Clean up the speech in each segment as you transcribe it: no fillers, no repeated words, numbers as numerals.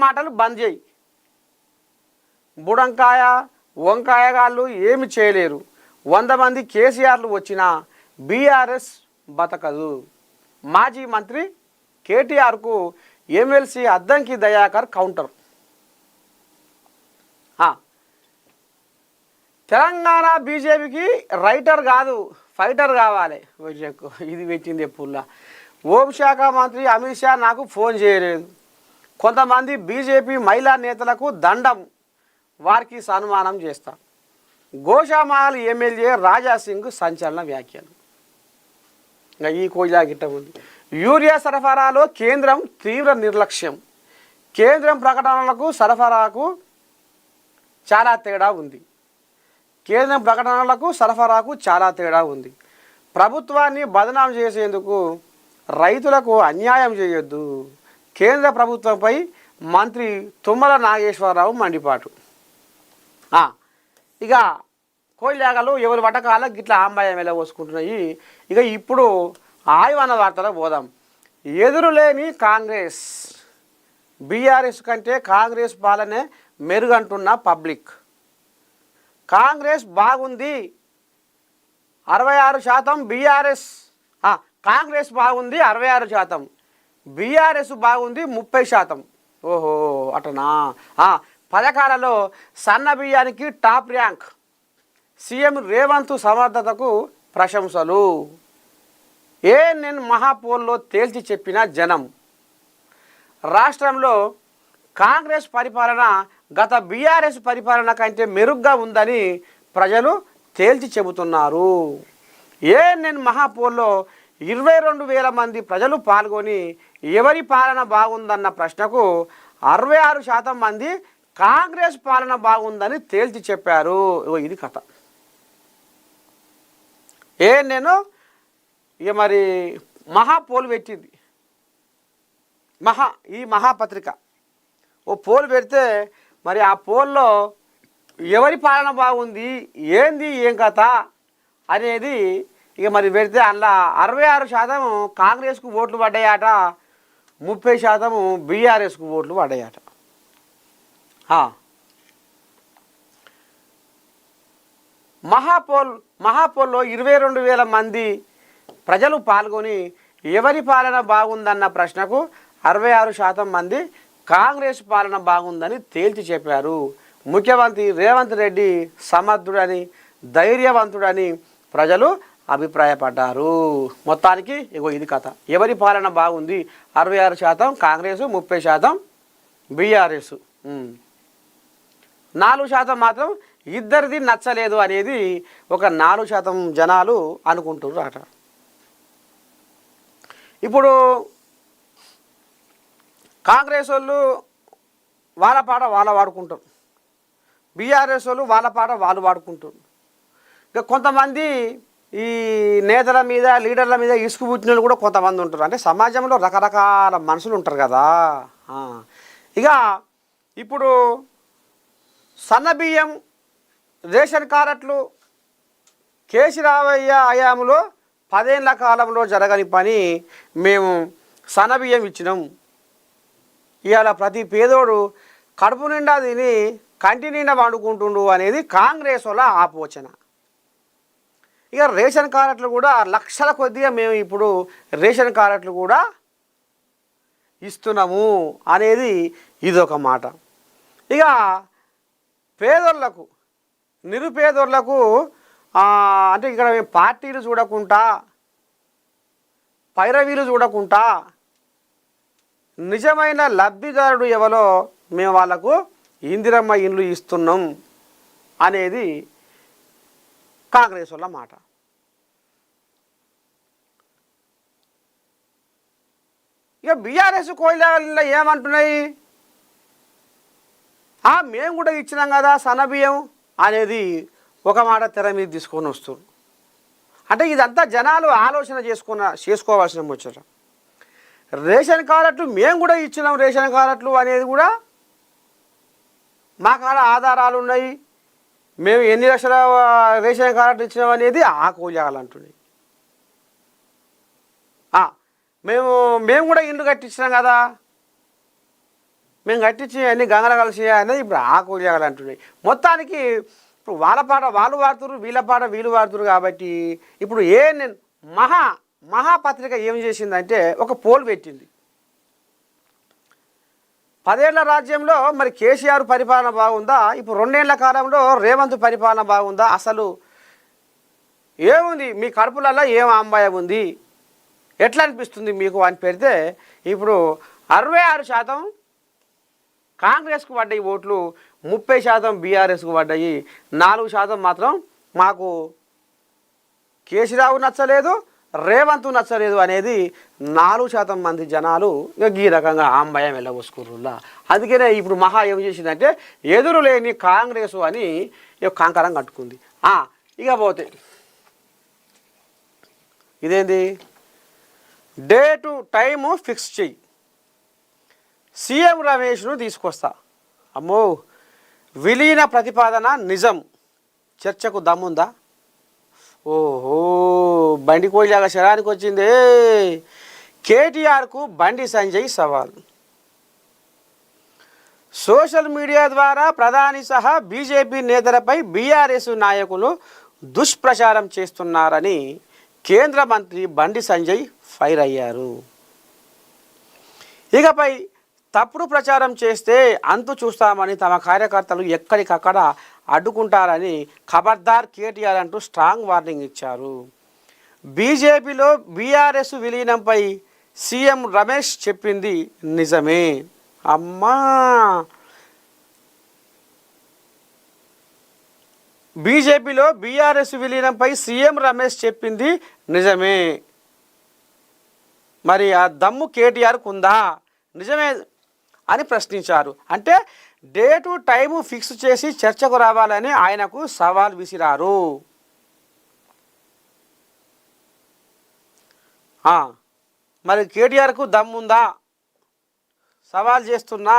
మాటలు బంద్ చేయి. బుడంకాయ వంకాయగాళ్ళు ఏమి చేయలేరు. 100 మంది కేసీఆర్లు వచ్చినా బీఆర్ఎస్ బతకదు. మాజీ మంత్రి కేటీఆర్కు ఎమ్మెల్సీ అద్దంకి దయాకర్ కౌంటర్. తెలంగాణ బీజేపీకి రైటర్ కాదు ఫైటర్ కావాలి. ఇది పెట్టింది పుల్ల. హోంశాఖ మంత్రి అమిత్ షా నాకు ఫోన్ చేయలేదు. కొంతమంది బీజేపీ మహిళా నేతలకు దండం, వారికి సన్మానం చేస్తా. గోషామహల్ ఎమ్మెల్యే రాజాసింగ్ సంచలన వ్యాఖ్యలు. ఇంకా ఈ కోయిలా గిట్ట ఉంది. యూరియా సరఫరాలో కేంద్రం తీవ్ర నిర్లక్ష్యం. కేంద్రం ప్రకటనలకు సరఫరాకు చాలా తేడా ఉంది. ప్రభుత్వాన్ని బదనాం చేసేందుకు రైతులకు అన్యాయం చేయొద్దు. కేంద్ర ప్రభుత్వంపై మంత్రి తుమ్మల నాగేశ్వరరావు మండిపాటు. ఇక కోయిలాగలు ఎవరి వటకాల గిట్లా ఆంబాయం ఎలా పోసుకుంటున్నాయి. ఇక ఇప్పుడు ఆయువన వార్తలకు పోదాం. ఎదురులేని కాంగ్రెస్, బీఆర్ఎస్ కంటే కాంగ్రెస్ పాలనే మెరుగంటున్న పబ్లిక్. కాంగ్రెస్ బాగుంది 66%, బీఆర్ఎస్ కాంగ్రెస్ బాగుంది 66%, బీఆర్ఎస్ బాగుంది 30%. ఓహో అటనా. పథకాలలో సన్న బియ్యానికి టాప్ ర్యాంక్. సీఎం రేవంత్ సమర్థతకు ప్రశంసలు. నేను మహాపోల్లో తేల్చి చెప్పిన జనం. రాష్ట్రంలో కాంగ్రెస్ పరిపాలన గత బీఆర్ఎస్ పరిపాలన కంటే మెరుగ్గా ఉందని ప్రజలు తేల్చి చెబుతున్నారు. నేను మహాపోల్లో 22,000 మంది ప్రజలు పాల్గొని ఎవరి పాలన బాగుందన్న ప్రశ్నకు 66% మంది కాంగ్రెస్ పాలన బాగుందని తేల్చి చెప్పారు. ఇది కథ. నేను ఇక మరి మహాపోలు పెట్టింది. ఈ మహాపత్రిక ఓ పోల్ పెడితే మరి ఆ పోల్లో ఎవరి పాలన బాగుంది, ఏం కథ అనేది ఇక మరి పెడితే అందులో 66% కాంగ్రెస్కు ఓట్లు పడ్డాయట, 30% బీఆర్ఎస్కు ఓట్లు పడ్డాయట. మహాపోల్లో 22,000 మంది ప్రజలు పాల్గొని ఎవరి పాలన బాగుందన్న ప్రశ్నకు 66% మంది కాంగ్రెస్ పాలన బాగుందని తేల్చి చెప్పారు. ముఖ్యమంత్రి రేవంత్ రెడ్డి సమర్థుడని, ధైర్యవంతుడని ప్రజలు అభిప్రాయపడ్డారు. మొత్తానికి ఇది కథ. ఎవరి పాలన బాగుంది 66% కాంగ్రెస్, 30% బీఆర్ఎస్, 4% మాత్రం ఇద్దరిది నచ్చలేదు అనేది ఒక 4% జనాలు అనుకుంటున్నారు. ఇప్పుడు కాంగ్రెస్ వాళ్ళు వాళ్ళ పాట వాళ్ళు వాడుకుంటారు, బీఆర్ఎస్ వాళ్ళు వాళ్ళ పాట వాళ్ళు వాడుకుంటారు. ఇక కొంతమంది ఈ నేతల మీద, లీడర్ల మీద ఇసుకు పుట్టిన కూడా కొంతమంది ఉంటారు. అంటే సమాజంలో రకరకాల మనుషులు ఉంటారు కదా. ఇక ఇప్పుడు సన్నబియ్యం రేషన్ కార్డులు కేసీరావయ్య హయాంలో 10 ఏళ్ల కాలంలో జరగని పని మేము సన్నబియ్యం ఇచ్చినాం. ఇవాళ ప్రతి పేదోడు కడుపు నిండా తిని కంటి నిండా వండుకుంటుండు అనేది కాంగ్రెస్ వాళ్ళ ఆపోచన. ఇక రేషన్ కార్డులు కూడా లక్షల కొద్దిగా మేము ఇప్పుడు రేషన్ కార్డులు కూడా ఇస్తున్నాము అనేది ఇదొక మాట. ఇక పేదోళ్లకు, నిరుపేదోళ్లకు అంటే ఇక్కడ మేము పార్టీలు చూడకుండా, పైరవీలు చూడకుండా నిజమైన లబ్ధిదారుడు ఎవరో మేము వాళ్ళకు ఇందిరమ్మ ఇండ్లు ఇస్తున్నాం అనేది కాంగ్రెస్ వాళ్ళ మాట. ఇక బీఆర్ఎస్ కోయిల ఏమంటున్నాయి, మేము కూడా ఇచ్చినాం కదా సన్నబియ్యం అనేది ఒక మాట తెర మీద తీసుకొని వస్తారు. అంటే ఇదంతా జనాలు ఆలోచన చేసుకోవాల్సిన ముచ్చట. రేషన్ కార్డులు మేము కూడా ఇచ్చినాం, రేషన్ కార్డులు అనేది కూడా మా కాడ ఆధారాలు ఉన్నాయి, మేము ఎన్ని లక్షల రేషన్ కార్డులు ఇచ్చినాం అనేది ఆ కోయాలు అంటున్నాయి. మేము కూడా ఇల్లు కట్టించినాం కదా, మేము కట్టించి అన్ని గంగల కలిసి అనేది ఇప్పుడు ఆ కూలియాగలు అంటున్నాయి. మొత్తానికి ఇప్పుడు వాళ్ళ పాట వాళ్ళు వాడుతున్నారు, వీళ్ళ పాట వీళ్ళు వాడుతున్నారు. కాబట్టి ఇప్పుడు నేను మహాపత్రిక ఏం చేసిందంటే ఒక పోల్ పెట్టింది. 10 ఏళ్ల రాజ్యంలో మరి కేసీఆర్ పరిపాలన బాగుందా, ఇప్పుడు 2 ఏళ్ల కాలంలో రేవంత్ పరిపాలన బాగుందా, అసలు ఏముంది మీ కడుపులలో ఏం అంబాయ ఉంది, ఎట్లా అనిపిస్తుంది మీకు అని పెడితే ఇప్పుడు 66% కాంగ్రెస్కు పడ్డాయి ఓట్లు, 30% బీఆర్ఎస్కు పడ్డాయి, 4% మాత్రం మాకు కేసీరావు నచ్చలేదు, రేవంత్ నచ్చలేదు అనేది 4% మంది జనాలు ఈ రకంగా ఆంబయం వెళ్ళబోసుకుర్రులా. అందుకనే ఇప్పుడు ఏం చేసిందంటే ఎదురు లేని కాంగ్రెసు అని కంకరం కట్టుకుంది. ఇక పోతే ఇదేంది, డేటు టైము ఫిక్స్ చెయ్యి, సీఎం రమేష్ను తీసుకొస్తా. అమ్మో, విలీన ప్రతిపాదన నిజం, చర్చకు దమ్ముందా? ఓహో, బండి కోయిలాగా శరానికి వచ్చిందే. కేటీఆర్కు బండి సంజయ్ సవాల్. సోషల్ మీడియా ద్వారా ప్రధాని సహా బీజేపీ నేతలపై బీఆర్ఎస్ నాయకులు దుష్ప్రచారం చేస్తున్నారని కేంద్ర మంత్రి బండి సంజయ్ ఫైర్ అయ్యారు. ఇకపై తప్పుడు ప్రచారం చేస్తే అంతు చూస్తామని తమ కార్యకర్తలు ఎక్కడికక్కడ అడ్డుకుంటారని ఖబర్దార్ కేటీఆర్ అంటూ స్ట్రాంగ్ వార్నింగ్ ఇచ్చారు. బీజేపీలో బీఆర్ఎస్ విలీనంపై సీఎం రమేష్ చెప్పింది నిజమే. అమ్మా, బీజేపీలో బీఆర్ఎస్ విలీనంపై సీఎం రమేష్ చెప్పింది నిజమే. మరి ఆ దమ్ము కేటీఆర్కు ఉందా? నిజమే అని ప్రశ్నించారు. అంటే డేటు టైము ఫిక్స్ చేసి చర్చకు రావాలని ఆయనకు సవాల్ విసిరారు. మరి కేటీఆర్కు దమ్ముందా, సవాల్ చేస్తున్నా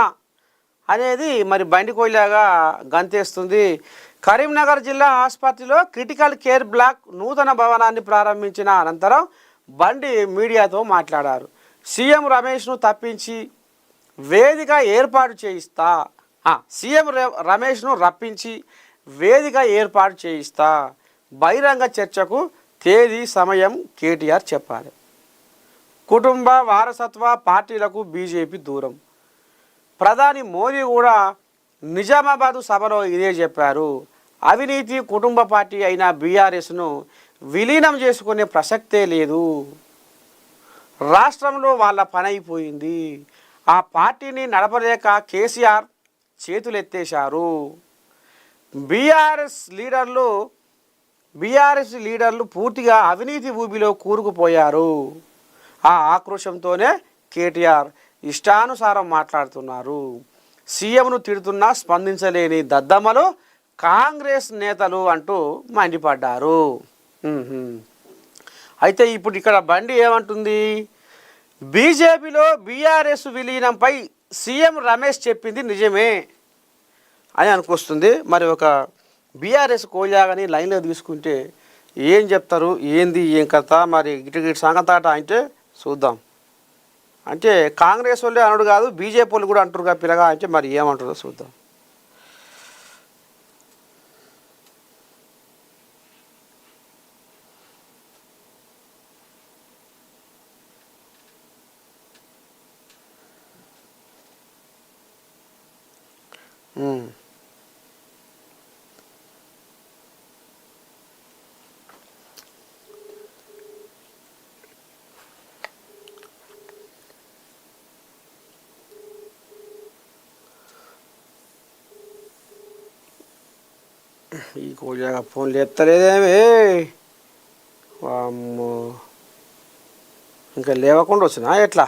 అనేది మరి బండి కోయిలాగా గంతేస్తుంది. కరీంనగర్ జిల్లా ఆసుపత్రిలో క్రిటికల్ కేర్ బ్లాక్ నూతన భవనాన్ని ప్రారంభించిన అనంతరం బండి మీడియాతో మాట్లాడారు. సీఎం రమేష్ను తప్పించి వేదిక ఏర్పాటు చేయిస్తా, సీఎం రమేష్ను రప్పించి వేదిక ఏర్పాటు చేయిస్తా, బహిరంగ చర్చకు తేదీ సమయం కేటీఆర్ చెప్పాలి. కుటుంబ వారసత్వ పార్టీలకు బీజేపీ దూరం. ప్రధాని మోదీ కూడా నిజామాబాదు సభలో ఇదే చెప్పారు. అవినీతి కుటుంబ పార్టీ అయిన బీఆర్ఎస్ను విలీనం చేసుకునే ప్రసక్తే లేదు. రాష్ట్రంలో వాళ్ళ పని అయిపోయింది. ఆ పార్టీని నడపలేక కేసీఆర్ చేతులెత్తేశారు. బీఆర్ఎస్ లీడర్లు పూర్తిగా అవినీతి ఊబిలో కూరుకుపోయారు. ఆ ఆక్రోశంతోనే కేటీఆర్ ఇష్టానుసారం మాట్లాడుతున్నారు. సీఎంను తిడుతున్నా స్పందించలేని దద్దమ్మలు కాంగ్రెస్ నేతలు అంటూ మండిపడ్డారు. అయితే ఇప్పుడు ఇక్కడ బండి ఏమంటుంది, బీజేపీలో బీఆర్ఎస్ విలీనంపై సీఎం రమేష్ చెప్పింది నిజమే అని అనుకొస్తుంది. మరి ఒక బీఆర్ఎస్ కోయాగని లైన్లో తీసుకుంటే ఏం చెప్తారు, ఏంది ఏం కథ, మరి ఇటు సంగతాట అంటే చూద్దాం. అంటే కాంగ్రెస్ వాళ్ళే అనడు కాదు, బీజేపీ వాళ్ళు కూడా అంటారుగా పిల్లగా అంటే మరి ఏమంటారో చూద్దాం. ఈ కోడిగా ఫోన్లు ఎత్తలేదేమే, వామ్మో, ఇంకా లేవకుండా వచ్చినా ఎట్లా?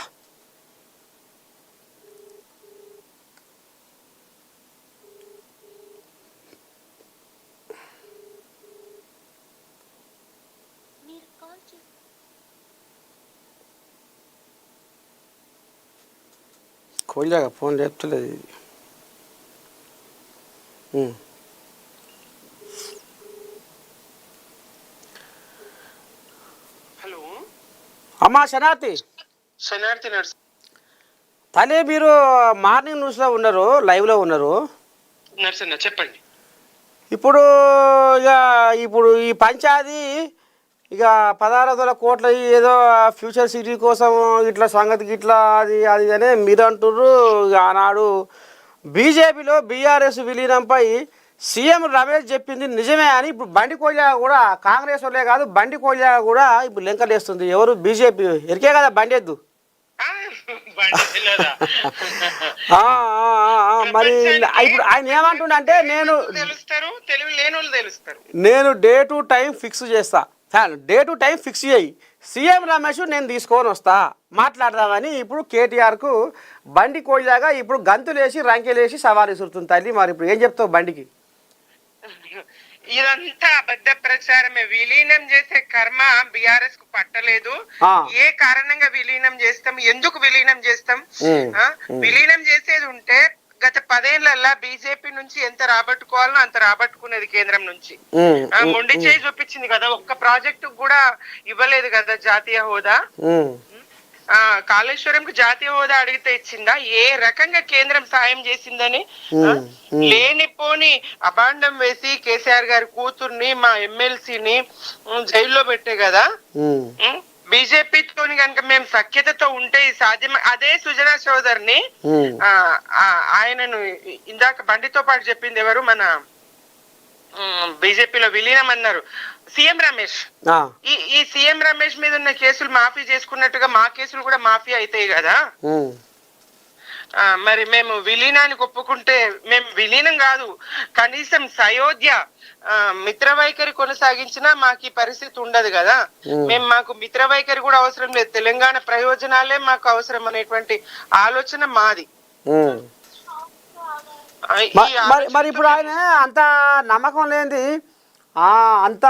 కోడిగా ఫోన్ లేపుతలేదు ఇది. అమ్మా శనార్థి, అదే మీరు మార్నింగ్ న్యూస్లో ఉన్నారు, లైవ్లో ఉన్నారు. నరసన్న చెప్పండి. ఇప్పుడు ఇక ఇప్పుడు ఈ పంచాయతీ ఇక 16,000 కోట్ల ఏదో ఫ్యూచర్ సిటీ కోసం ఇట్లా సంగతికి ఇట్లా అది అది అనే మీరు అంటుర్రు. ఆనాడు బీజేపీలో బీఆర్ఎస్ విలీనంపై సీఎం రమేష్ చెప్పింది నిజమే అని ఇప్పుడు బండి కోల్యా కూడా, కాంగ్రెస్ వాళ్ళే కాదు బండి కోల్యా కూడా ఇప్పుడు లెంకలేస్తుంది. ఎవరు బీజేపీ ఎరికే కదా బండి ఎద్దు. మరి ఇప్పుడు ఆయన ఏమంటుండంటే నేను డే టు టైం ఫిక్స్ చేస్తా, డే టు టైం ఫిక్స్ చేయి, సీఎం రమేష్ నేను తీసుకొని వస్తా మాట్లాడదామని ఇప్పుడు కేటీఆర్కు బండి కోయిలాగా ఇప్పుడు గంతులేసి రంకెలేసి సవాల్ విసురుతుంది తల్లి. మరి ఇప్పుడు ఏం చెప్తావు బండికి? ఇదంతా అబద్ధ ప్రచారమే. విలీనం చేసే కర్మ బిఆర్ఎస్ కు పట్టలేదు. ఏ కారణంగా విలీనం చేస్తాం, ఎందుకు విలీనం చేస్తాం? విలీనం చేసేది ఉంటే గత 10 ఏళ్లలో బీజేపీ నుంచి ఎంత రాబట్టుకోవాలో అంత రాబట్టుకునేది కేంద్రం నుంచి. మొండి చేయి చూపించింది కదా, ఒక్క ప్రాజెక్టు కూడా ఇవ్వలేదు కదా జాతీయ హోదా. కాళేశ్వరంకు జాతీయ హోదా అడిగితే ఇచ్చిందా? ఏ రకంగా కేంద్రం సాయం చేసిందని లేనిపోని అభాండం వేసి కేసీఆర్ గారి కూతుర్ని, మా ఎమ్మెల్సీని జైల్లో పెట్టే కదా. బీజేపీతో కనుక మేము సఖ్యతతో ఉంటే సాధ్యం. అదే సుజనా చౌదరిని ఆయనను ఇందాక బండితో పాటు చెప్పింది ఎవరు, మన బీజేపీలో విలీనం అన్నారు సీఎం రమేష్. ఈ సీఎం రమేష్ మీద ఉన్న కేసులు మాఫీ చేసుకున్నట్టుగా మా కేసులు కూడా మాఫీ అవుతాయి కదా. మరి మేము విలీనానికి ఒప్పుకుంటే, మేము విలీనం కాదు కనీసం సయోధ్య మిత్రవైఖరి కొనసాగించినా మాకు ఈ పరిస్థితి ఉండదు కదా. మాకు మిత్రవైఖరి కూడా అవసరం లేదు, తెలంగాణ ప్రయోజనాలే మాకు అవసరం అనేటువంటి ఆలోచన మాది. మరి ఇప్పుడు ఆయన అంత నమ్మకం లేనిది, అంత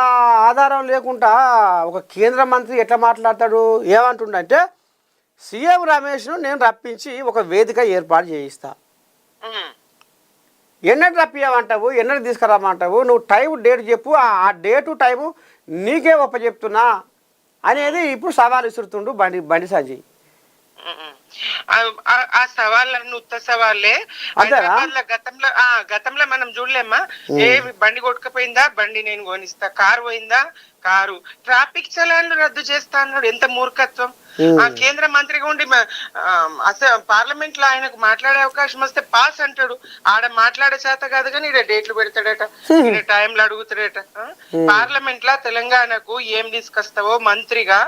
ఆధారం లేకుండా ఒక కేంద్ర మంత్రి ఎట్లా మాట్లాడతాడు? ఏమంటుండంటే సీఎం రమేష్ను నేను రప్పించి ఒక వేదిక ఏర్పాటు చేయిస్తా. ఎన్నడు రప్పియమంటావు, ఎన్నడు తీసుకురామంటావు, నువ్వు టైం డేట్ చెప్పు, ఆ డేటు టైము నీకే ఒప్పచెప్తున్నా అనేది ఇప్పుడు సవాల్ విసురుతుండు బండి సంజయ్. ఆ సవాళ్ళన్నీ ఉత్త సవాళ్ళే. గతంలో మనం చూడలేమ్మా, ఏ బండి కొట్టుకుపోయిందా, బండి నేను కొనిస్తా, కారు పోయిందా, కారు, ట్రాఫిక్ చలాన్లు రద్దు చేస్తా అన్నాడు. ఎంత మూర్ఖత్వం! ఆ కేంద్ర మంత్రిగా ఉండి పార్లమెంట్ లో ఆయనకు మాట్లాడే అవకాశం వస్తే పాస్ అంటాడు. ఆడ మాట్లాడే చేత కాదు కానీ ఈడ డేట్లు పెడతాడట, ఈడ టైంలు అడుగుతాడట. పార్లమెంట్ లా తెలంగాణకు ఏం తీసుకొస్తావో, మంత్రిగా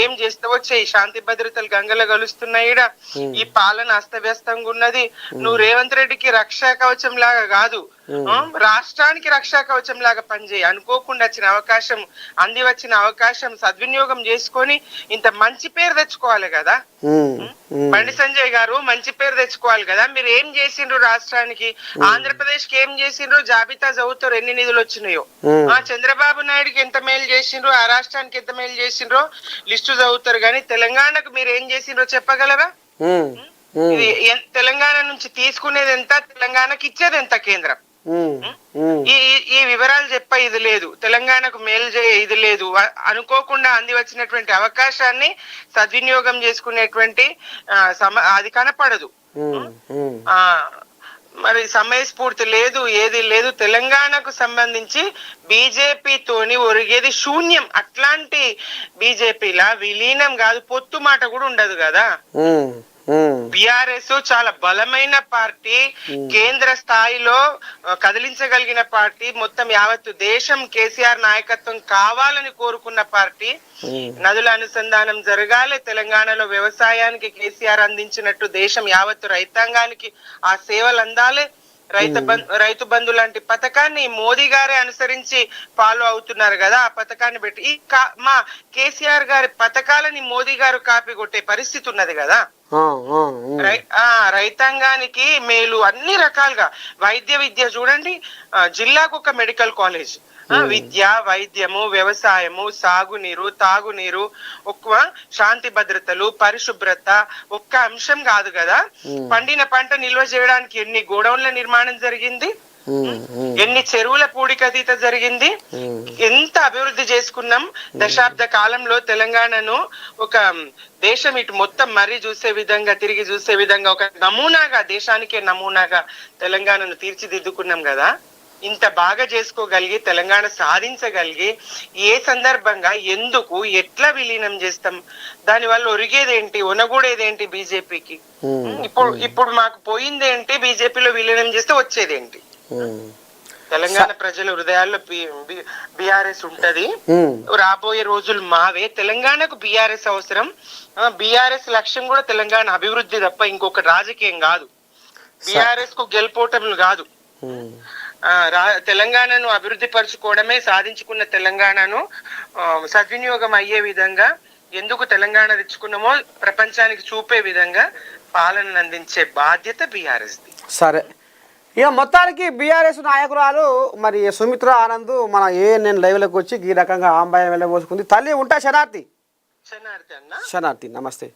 ఏం చేస్తావో చెయ్యి, శాంతి భద్రతలు గంగలో కలుస్తున్నాయి. ఈ పాలన అస్తవ్యస్తంగా ఉన్నది. నువ్వు రేవంత్ రెడ్డికి రక్షా కవచం లాగా కాదు, రాష్ట్రానికి రక్షా కవచం లాగా పనిచేయి. అనుకోకుండా వచ్చిన అవకాశం, అంది వచ్చిన అవకాశం సద్వినియోగం చేసుకొని ఇంత మంచి పేరు తెచ్చుకోవాలి కదా. బండి సంజయ్ గారు మంచి పేరు తెచ్చుకోవాలి కదా. మీరు ఏం చేసిండ్రు రాష్ట్రానికి? ఆంధ్రప్రదేశ్ కి ఏం చేసిండ్రు? జాబితా చదువుతారు ఎన్ని నిధులు వచ్చినాయో. చంద్రబాబు నాయుడుకి ఎంత మేలు చేసిండ్రు, ఆ రాష్ట్రానికి ఎంత మేలు చేసిండ్రో లిస్టు చదువుతారు కానీ తెలంగాణకు మీరు ఏం చేసిండ్రో చెప్పగలరా? తెలంగాణ నుంచి తీసుకునేది ఎంత, తెలంగాణకి ఇచ్చేది ఎంత కేంద్రం? ఈ వివరాలు చెప్ప ఇది లేదు, తెలంగాణకు మేలు చేయ ఇది లేదు. అనుకోకుండా అంది వచ్చినటువంటి అవకాశాన్ని సద్వినియోగం చేసుకునేటువంటి అది కనపడదు. మరి సమయస్ఫూర్తి లేదు, ఏది లేదు. తెలంగాణకు సంబంధించి బీజేపీతోని ఒరిగేది శూన్యం. అట్లాంటి బీజేపీలా విలీనం కాదు, పొత్తు మాట కూడా ఉండదు కదా. బిఆర్ఎస్ చాలా బలమైన పార్టీ, కేంద్ర స్థాయిలో కదిలించగలిగిన పార్టీ, మొత్తం యావత్తు దేశం కేసీఆర్ నాయకత్వం కావాలని కోరుకున్న పార్టీ. నదుల అనుసంధానం జరగాలి, తెలంగాణలో వ్యవసాయానికి కేసీఆర్ అందించినట్టు దేశం యావత్తు రైతాంగానికి ఆ సేవలు అందాలి. రైతు బంధు లాంటి పథకాన్ని మోదీ గారే అనుసరించి ఫాలో అవుతున్నారు కదా. ఆ పథకాన్ని పెట్టి మా కేసీఆర్ గారి పథకాలని మోదీ గారు కాపీ కొట్టే పరిస్థితి ఉన్నది కదా. రైతాంగానికి మేలు అన్ని రకాలుగా. విద్య చూడండి, జిల్లాకు ఒక మెడికల్ కాలేజ్, విద్య, వైద్యము, వ్యవసాయము, సాగునీరు, తాగునీరు, ఒక్క శాంతి భద్రతలు, పరిశుభ్రత ఒక్క అంశం కాదు కదా. పండిన పంట నిల్వ చేయడానికి ఎన్ని గోడౌన్ల నిర్మాణం జరిగింది. ఎన్ని చెరువుల పూడికతీత జరిగింది, ఎంత అభివృద్ధి చేసుకున్నాం. దశాబ్ద కాలంలో తెలంగాణను ఒక దేశం ఇటు మొత్తం మరీ చూసే విధంగా, తిరిగి చూసే విధంగా ఒక నమూనాగా, దేశానికే నమూనాగా తెలంగాణను తీర్చిదిద్దుకున్నాం కదా. ఇంత బాగా చేసుకోగలిగి, తెలంగాణ సాధించగలిగి, ఏ సందర్భంగా, ఎందుకు, ఎట్లా విలీనం చేస్తాం? దాని వల్ల ఒరిగేదేంటి, ఒనగూడేదేంటి బీజేపీకి? ఇప్పుడు మాకు పోయిందేంటి? బీజేపీలో విలీనం చేస్తే వచ్చేదేంటి? తెలంగాణ ప్రజల హృదయాల్లో బీఆర్ఎస్ ఉంటది. రాబోయే రోజులు మావే. తెలంగాణకు బీఆర్ఎస్ అవసరం. బీఆర్ఎస్ లక్ష్యం కూడా తెలంగాణ అభివృద్ధి తప్ప ఇంకొక రాజకీయం కాదు. బీఆర్ఎస్ కు గెలుపోవటం కాదు. తెలంగాణను అభివృద్ధి పరుచుకోవడమే, సాధించుకున్న తెలంగాణను సద్వినియోగం అయ్యే విధంగా, ఎందుకు తెలంగాణ తెచ్చుకున్నామో ప్రపంచానికి చూపే విధంగా పాలన అందించే బాధ్యత బీఆర్ఎస్ ది. సరే, ఇక మొత్తానికి బీఆర్ఎస్ నాయకురాలు మరి సుమిత్ర ఆనంద్ మన ఏఎన్ఎన్ లైవ్లోకి వచ్చి ఈ రకంగా ఆంబాయం వెళ్ళబోసుకుంది. తల్లి ఉంటా శనార్థి. శనార్థి నమస్తే.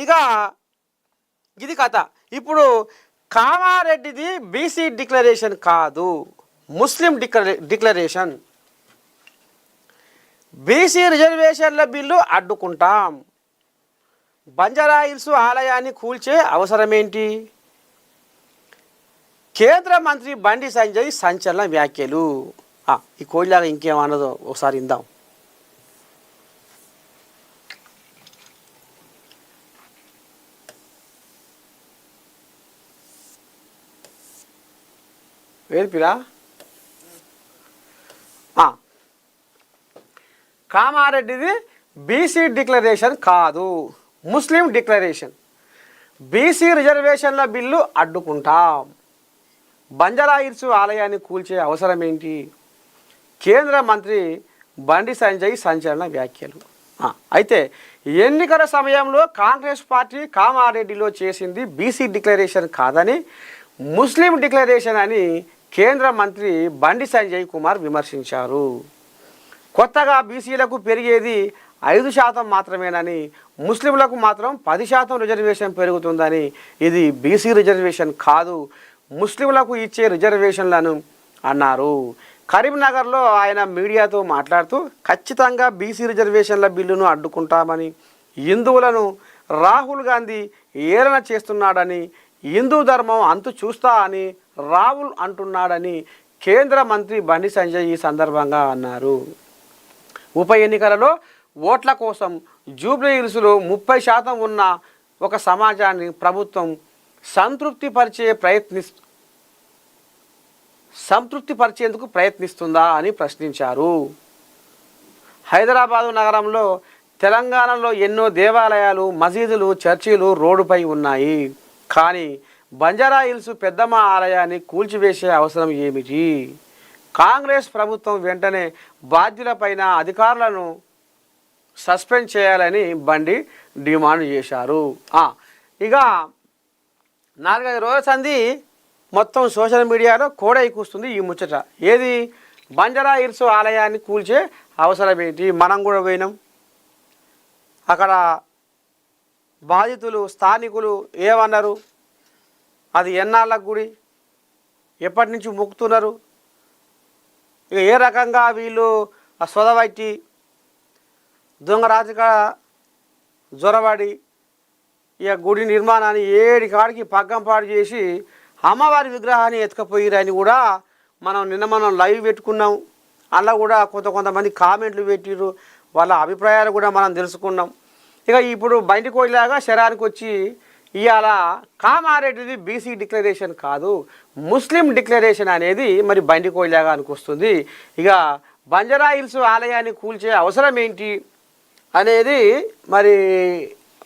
ఇక ఇది కథ. ఇప్పుడు కామారెడ్డిది బీసీ డిక్లరేషన్ కాదు, ముస్లిం డిక్లరేషన్. బీసీ రిజర్వేషన్ల బిల్లు అడ్డుకుంటాం, బంజారాహిల్స్ ఆలయాన్ని కూల్చే అవసరమేంటి? కేంద్ర మంత్రి బండి సంజయ్ సంచలన వ్యాఖ్యలు. ఈ కోయిలాగా ఇంకేమన్నదో ఒకసారి ఇందాం. వేర్పిరా. కామారెడ్డిది బీసీ డిక్లరేషన్ కాదు, ముస్లిం డిక్లరేషన్. బీసీ రిజర్వేషన్ల బిల్లు అడ్డుకుంటాం, బంజారాహిల్స్ ఆలయాన్ని కూల్చే అవసరం ఏంటి? కేంద్ర మంత్రి బండి సంజయ్ సంచలన వ్యాఖ్యలు. అయితే ఎన్నికల సమయంలో కాంగ్రెస్ పార్టీ కామారెడ్డిలో చేసింది బీసీ డిక్లరేషన్ కాదని, ముస్లిం డిక్లరేషన్ అని కేంద్ర మంత్రి బండి సంజయ్ కుమార్ విమర్శించారు. కొత్తగా బీసీలకు పెరిగేది 5% మాత్రమేనని, ముస్లింలకు మాత్రం 10% రిజర్వేషన్ పెరుగుతుందని, ఇది బీసీ రిజర్వేషన్ కాదు, ముస్లింలకు ఇచ్చే రిజర్వేషన్లను అన్నారు. కరీంనగర్లో ఆయన మీడియాతో మాట్లాడుతూ ఖచ్చితంగా బీసీ రిజర్వేషన్ల బిల్లును అడ్డుకుంటామని, హిందువులను రాహుల్ గాంధీ ఏలన చేస్తున్నాడని, హిందూ ధర్మం అంతు చూస్తా అని రాహుల్ అంటున్నాడని కేంద్ర మంత్రి బండి సంజయ్ ఈ సందర్భంగా అన్నారు. ఉప ఎన్నికలలో ఓట్ల కోసం జూబ్లీ హిల్స్లో 30% ఉన్న ఒక సమాజాన్ని ప్రభుత్వం సంతృప్తిపరిచేందుకు ప్రయత్నిస్తుందా అని ప్రశ్నించారు. హైదరాబాదు నగరంలో, తెలంగాణలో ఎన్నో దేవాలయాలు, మసీదులు, చర్చిలు రోడ్డుపై ఉన్నాయి. కానీ బంజారాహిల్స్ పెద్దమ్మ ఆలయాన్ని కూల్చివేసే అవసరం ఏమిటి? కాంగ్రెస్ ప్రభుత్వం వెంటనే బాధ్యులపైన అధికారులను సస్పెండ్ చేయాలని బండి డిమాండ్ చేశారు. ఇక 4-5 రోజుల సంది మొత్తం సోషల్ మీడియాలో కోడై కూస్తుంది ఈ ముచ్చట. ఏది? బంజారాహిల్స్ ఆలయాన్ని కూల్చే అవసరం ఏంటి? మనం కూడా పోయినాం. అక్కడ బాధితులు, స్థానికులు ఏమన్నారు? అది ఎన్నాళ్ళ గుడి, ఎప్పటి నుంచి మొక్కుతున్నారు, ఇక ఏ రకంగా వీళ్ళు సొదవట్టి దొంగ రాత్రిగా జ్వరబడి ఇక గుడి నిర్మాణాన్ని ఏడి కాడికి పగ్గంపాడు చేసి అమ్మవారి విగ్రహాన్ని ఎత్తుకపోయిరని కూడా మనం లైవ్ పెట్టుకున్నాం. అలా కూడా కొంతమంది కామెంట్లు పెట్టిర్రు, వాళ్ళ అభిప్రాయాలు కూడా మనం తెలుసుకున్నాం. ఇక ఇప్పుడు బయటికి పోయేలాగా శరానికి వచ్చి ఇవాళ కామారెడ్డిది బీసీ డిక్లరేషన్ కాదు, ముస్లిం డిక్లరేషన్ అనేది మరి బయటికి పోయేలాగా అనిపిస్తుంది. ఇక బంజారాహిల్స్ ఆలయాన్ని కూల్చే అవసరం ఏంటి అనేది మరి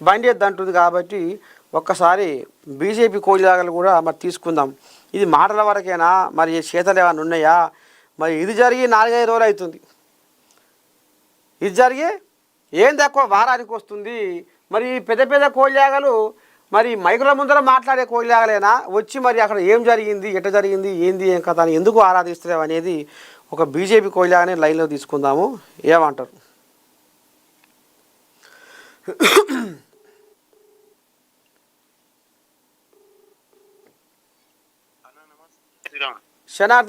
బండి అంటుంది. కాబట్టి ఒక్కసారి బీజేపీ కోయిలాగలు కూడా మరి తీసుకుందాం. ఇది మాటల వరకేనా, మరి చేతలు ఏమైనా ఉన్నాయా? మరి ఇది జరిగి 4-5 రోజులు అవుతుంది. ఇది జరిగి ఏం తక్కువ వారానికి వస్తుంది. మరి పెద్ద పెద్ద కోయిలాగలు మరి మైకుల ముందర మాట్లాడే కోయిలాగలేనా వచ్చి మరి అక్కడ ఏం జరిగింది, ఎట్ట జరిగింది, ఏంది, ఏం కథ అని ఎందుకు ఆరాధిస్తున్నావు అనేది ఒక బీజేపీ కోయిలాగానే లైన్లో తీసుకుందాము. ఏమంటారు? శ్రీరామ్.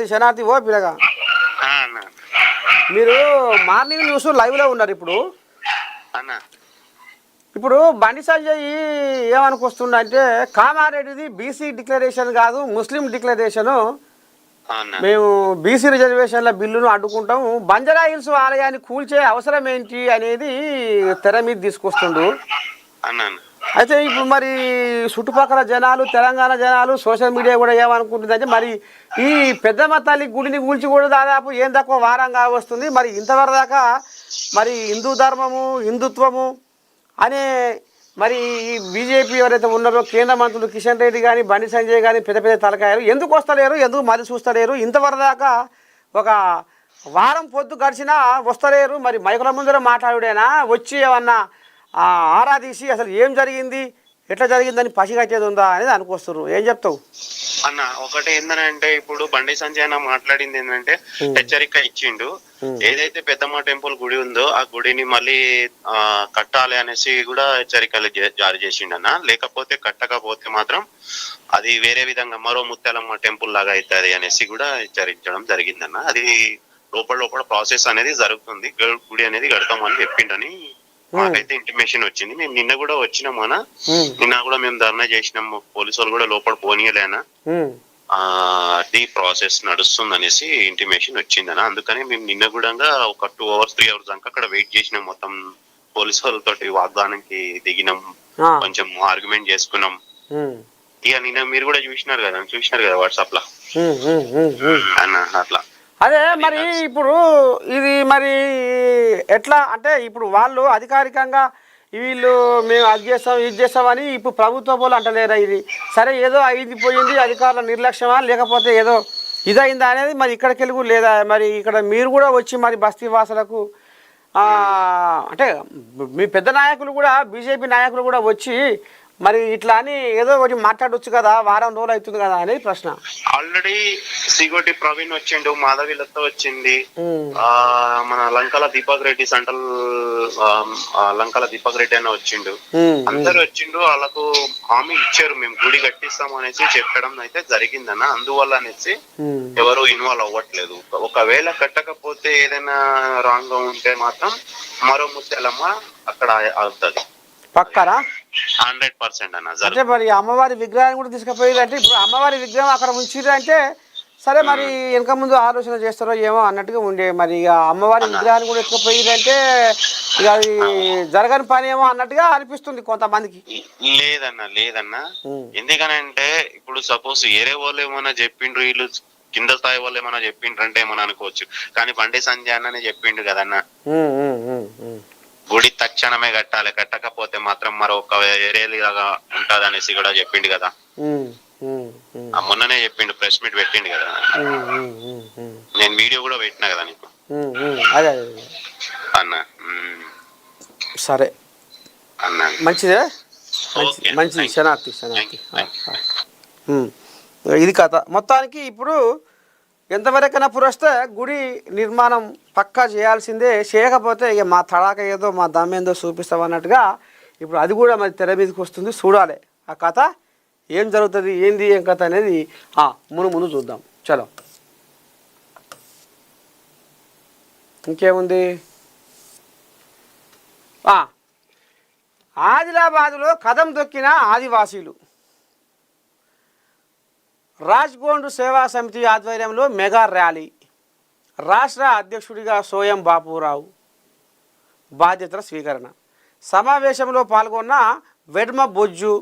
శనార్థి ఓ పిల్లగా అన్న మీరు మార్నింగ్ న్యూస్ లైవ్లో ఉన్నారు అన్న ఇప్పుడు బండి సంజయ్ ఏమనుకొస్తుండంటే కామారెడ్డిది బీసీ డిక్లరేషన్ కాదు ముస్లిం డిక్లరేషను, అన్న మేము బీసీ రిజర్వేషన్ల బిల్లును అడ్డుకుంటాము, బంజారా హిల్స్ ఆలయాన్ని కూల్చే అవసరం ఏంటి అనేది తెర మీద తీసుకొస్తుండు. అన్న అయితే ఇప్పుడు మరి చుట్టుపక్కల జనాలు తెలంగాణ జనాలు సోషల్ మీడియా కూడా ఏమనుకుంటుందంటే మరి ఈ పెద్దమ్మ తల్లి గుడిని కూల్చి కూడా దాదాపు ఏం తక్కువ వారంగా వస్తుంది, మరి ఇంతవరకు దాకా మరి హిందూ ధర్మము హిందుత్వము అనే మరి ఈ బీజేపీ ఎవరైతే ఉన్నారో కేంద్ర మంత్రులు కిషన్ రెడ్డి కానీ బండి సంజయ్ కానీ పెద్ద పెద్ద తలకాయలు ఎందుకు వస్తలేరు, ఎందుకు మరి చూస్తలేరు, ఇంతవరకు దాకా ఒక వారం పొద్దు గడిచినా వస్తలేరు, మరి మైకుల ముందర మాట్లాడుడేనా, వచ్చి ఏమన్నా ఆరా తీసి అసలు ఏం జరిగింది ఎట్లా జరిగిందని పసిగట్టేది ఉందా అనేది అనుకొస్తారు. ఏం చెప్తావు అన్న? ఒకటి ఏంటంటే ఇప్పుడు బండి సంజయ్ అన్న మాట్లాడింది ఏంటంటే హెచ్చరిక ఇచ్చిండు, ఏదైతే పెద్దమ్మ టెంపుల్ గుడి ఉందో ఆ గుడిని మళ్ళీ కట్టాలి అనేసి కూడా హెచ్చరికలు జారీ చేసిండన్న. లేకపోతే కట్టకపోతే మాత్రం అది వేరే విధంగా మరో ముత్యాలమ్మ టెంపుల్ లాగా అవుతుంది అనేసి కూడా హెచ్చరించడం జరిగిందన్న. అది లోపల ప్రాసెస్ అనేది జరుగుతుంది, గుడి అనేది కడతామని చెప్పిండని మాకైతే ఇంటిమేషన్ వచ్చింది. మేము నిన్న కూడా వచ్చినామన్నా, నిన్న కూడా మేము ధర్నా చేసినాము, పోలీసు వాళ్ళు కూడా లోపల పోనీయలేనా, అది ప్రాసెస్ నడుస్తుంది అనేసి ఇంటిమేషన్ వచ్చిందన్న. అందుకని మేము నిన్న కూడా ఒక 2 hours 3 hours దాకా అక్కడ వెయిట్ చేసినాం. మొత్తం పోలీసు వాళ్ళతోటి వాగ్దానానికి దిగినాం, కొంచెం ఆర్గ్యుమెంట్ చేసుకున్నాం. ఇక నిన్న మీరు కూడా చూసినారు కదా వాట్సాప్ లో అన్న. అట్లా అదే మరి ఇప్పుడు ఇది మరి ఎట్లా అంటే ఇప్పుడు వాళ్ళు అధికారికంగా వీళ్ళు మేము అది చేస్తాం ఇది చేస్తామని ఇప్పుడు ప్రభుత్వ వాళ్ళు అంటలేరా? ఇది సరే ఏదో అయింది పోయింది అధికారుల నిర్లక్ష్యమా లేకపోతే ఏదో ఇదైందా అనేది మరి ఇక్కడికి వెళ్ళి లేదా? మరి ఇక్కడ మీరు కూడా వచ్చి మరి బస్తీ వాసులకు అంటే మీ పెద్ద నాయకులు కూడా బీజేపీ నాయకులు కూడా వచ్చి మరి ఇట్లా అని ఏదో ఒకటి మాట్లాడవచ్చు కదా, వారం రోజులు అవుతుంది కదా అనేది ప్రశ్న. ఆల్రెడీ సిగోటి ప్రవీణ్ వచ్చిండు, మాధవిలతో వచ్చింది, మన లంకల దీపక్ రెడ్డి సెంట్రల్ లంకల దీపక్ రెడ్డి అన్న వచ్చిండు, అందరు వచ్చిండు. వాళ్ళకు హామీ ఇచ్చారు మేము గుడి కట్టిస్తాం అనేసి చెప్పడం అయితే జరిగిందన్న. అందువల్ల అనేసి ఎవరు ఇన్వాల్వ్ అవ్వట్లేదు. ఒకవేళ కట్టకపోతే ఏదైనా రాంగ్ గా ఉంటే మాత్రం మరో ముత్యాలమ్మ అక్కడ అవుతుంది పక్కరా 100% అన్న. అంటే మరి అమ్మవారి విగ్రహాన్ని కూడా తీసుకుపోయింది అంటే ఇప్పుడు అమ్మవారి విగ్రహం అక్కడ ఉంచిర్రు అంటే సరే మరి వెనక ముందు ఆలోచన చేస్తారో ఏమో అన్నట్టుగా ఉండే. మరి ఇక అమ్మవారి విగ్రహాన్ని కూడా ఎత్తుకుపోయింది అంటే ఇక అది జరగని పని ఏమో అన్నట్టుగా అనిపిస్తుంది కొంతమందికి. లేదన్నా ఎందుకనంటే ఇప్పుడు సపోజ్ ఏరే వాళ్ళు ఏమన్నా చెప్పిండ్రు, వీళ్ళు కింద స్థాయి వాళ్ళు ఏమన్నా చెప్పిండ్రు అంటే ఏమన్నా అనుకోవచ్చు, కానీ బండి సంజయ్ అన్ననే చెప్పిండు కదన్న గుడి తక్షణమే కట్టాలి, కట్టకపోతే మాత్రం మరొక వేరేలాగా ఉంటది అనేసి కూడా చెప్పిండు కదా. మొన్ననే చెప్పిండు, ప్రెస్ మీట్ పెట్టిండు కదా, నేను వీడియో కూడా పెట్టినా కదా నీకు అన్న. సరే అన్న మంచిదే, మంచిది శనార్థి. ఇది కథ మొత్తానికి. ఇప్పుడు ఎంతవరకైనా పురస్తే గుడి నిర్మాణం పక్కా చేయాల్సిందే, చేయకపోతే ఇక మా తడాక ఏదో మా దమ్మేందో చూపిస్తాం అన్నట్టుగా ఇప్పుడు అది కూడా మరి తెర మీదకి వస్తుంది. చూడాలి ఆ కథ ఏం జరుగుతుంది, ఏంది ఏం కథ అనేది ముందు చూద్దాం. చలో ఇంకేముంది, ఆదిలాబాదులో కదం దొక్కిన ఆదివాసీలు. రాజ్గోండ్ సేవా సమితి ఆధ్వర్యంలో మెగా ర్యాలీ. రాష్ట్ర అధ్యక్షుడిగా సోయం బాపురావు బాధ్యతల స్వీకరణ. సమావేశంలో పాల్గొన్న వెడ్మ బొజ్జు,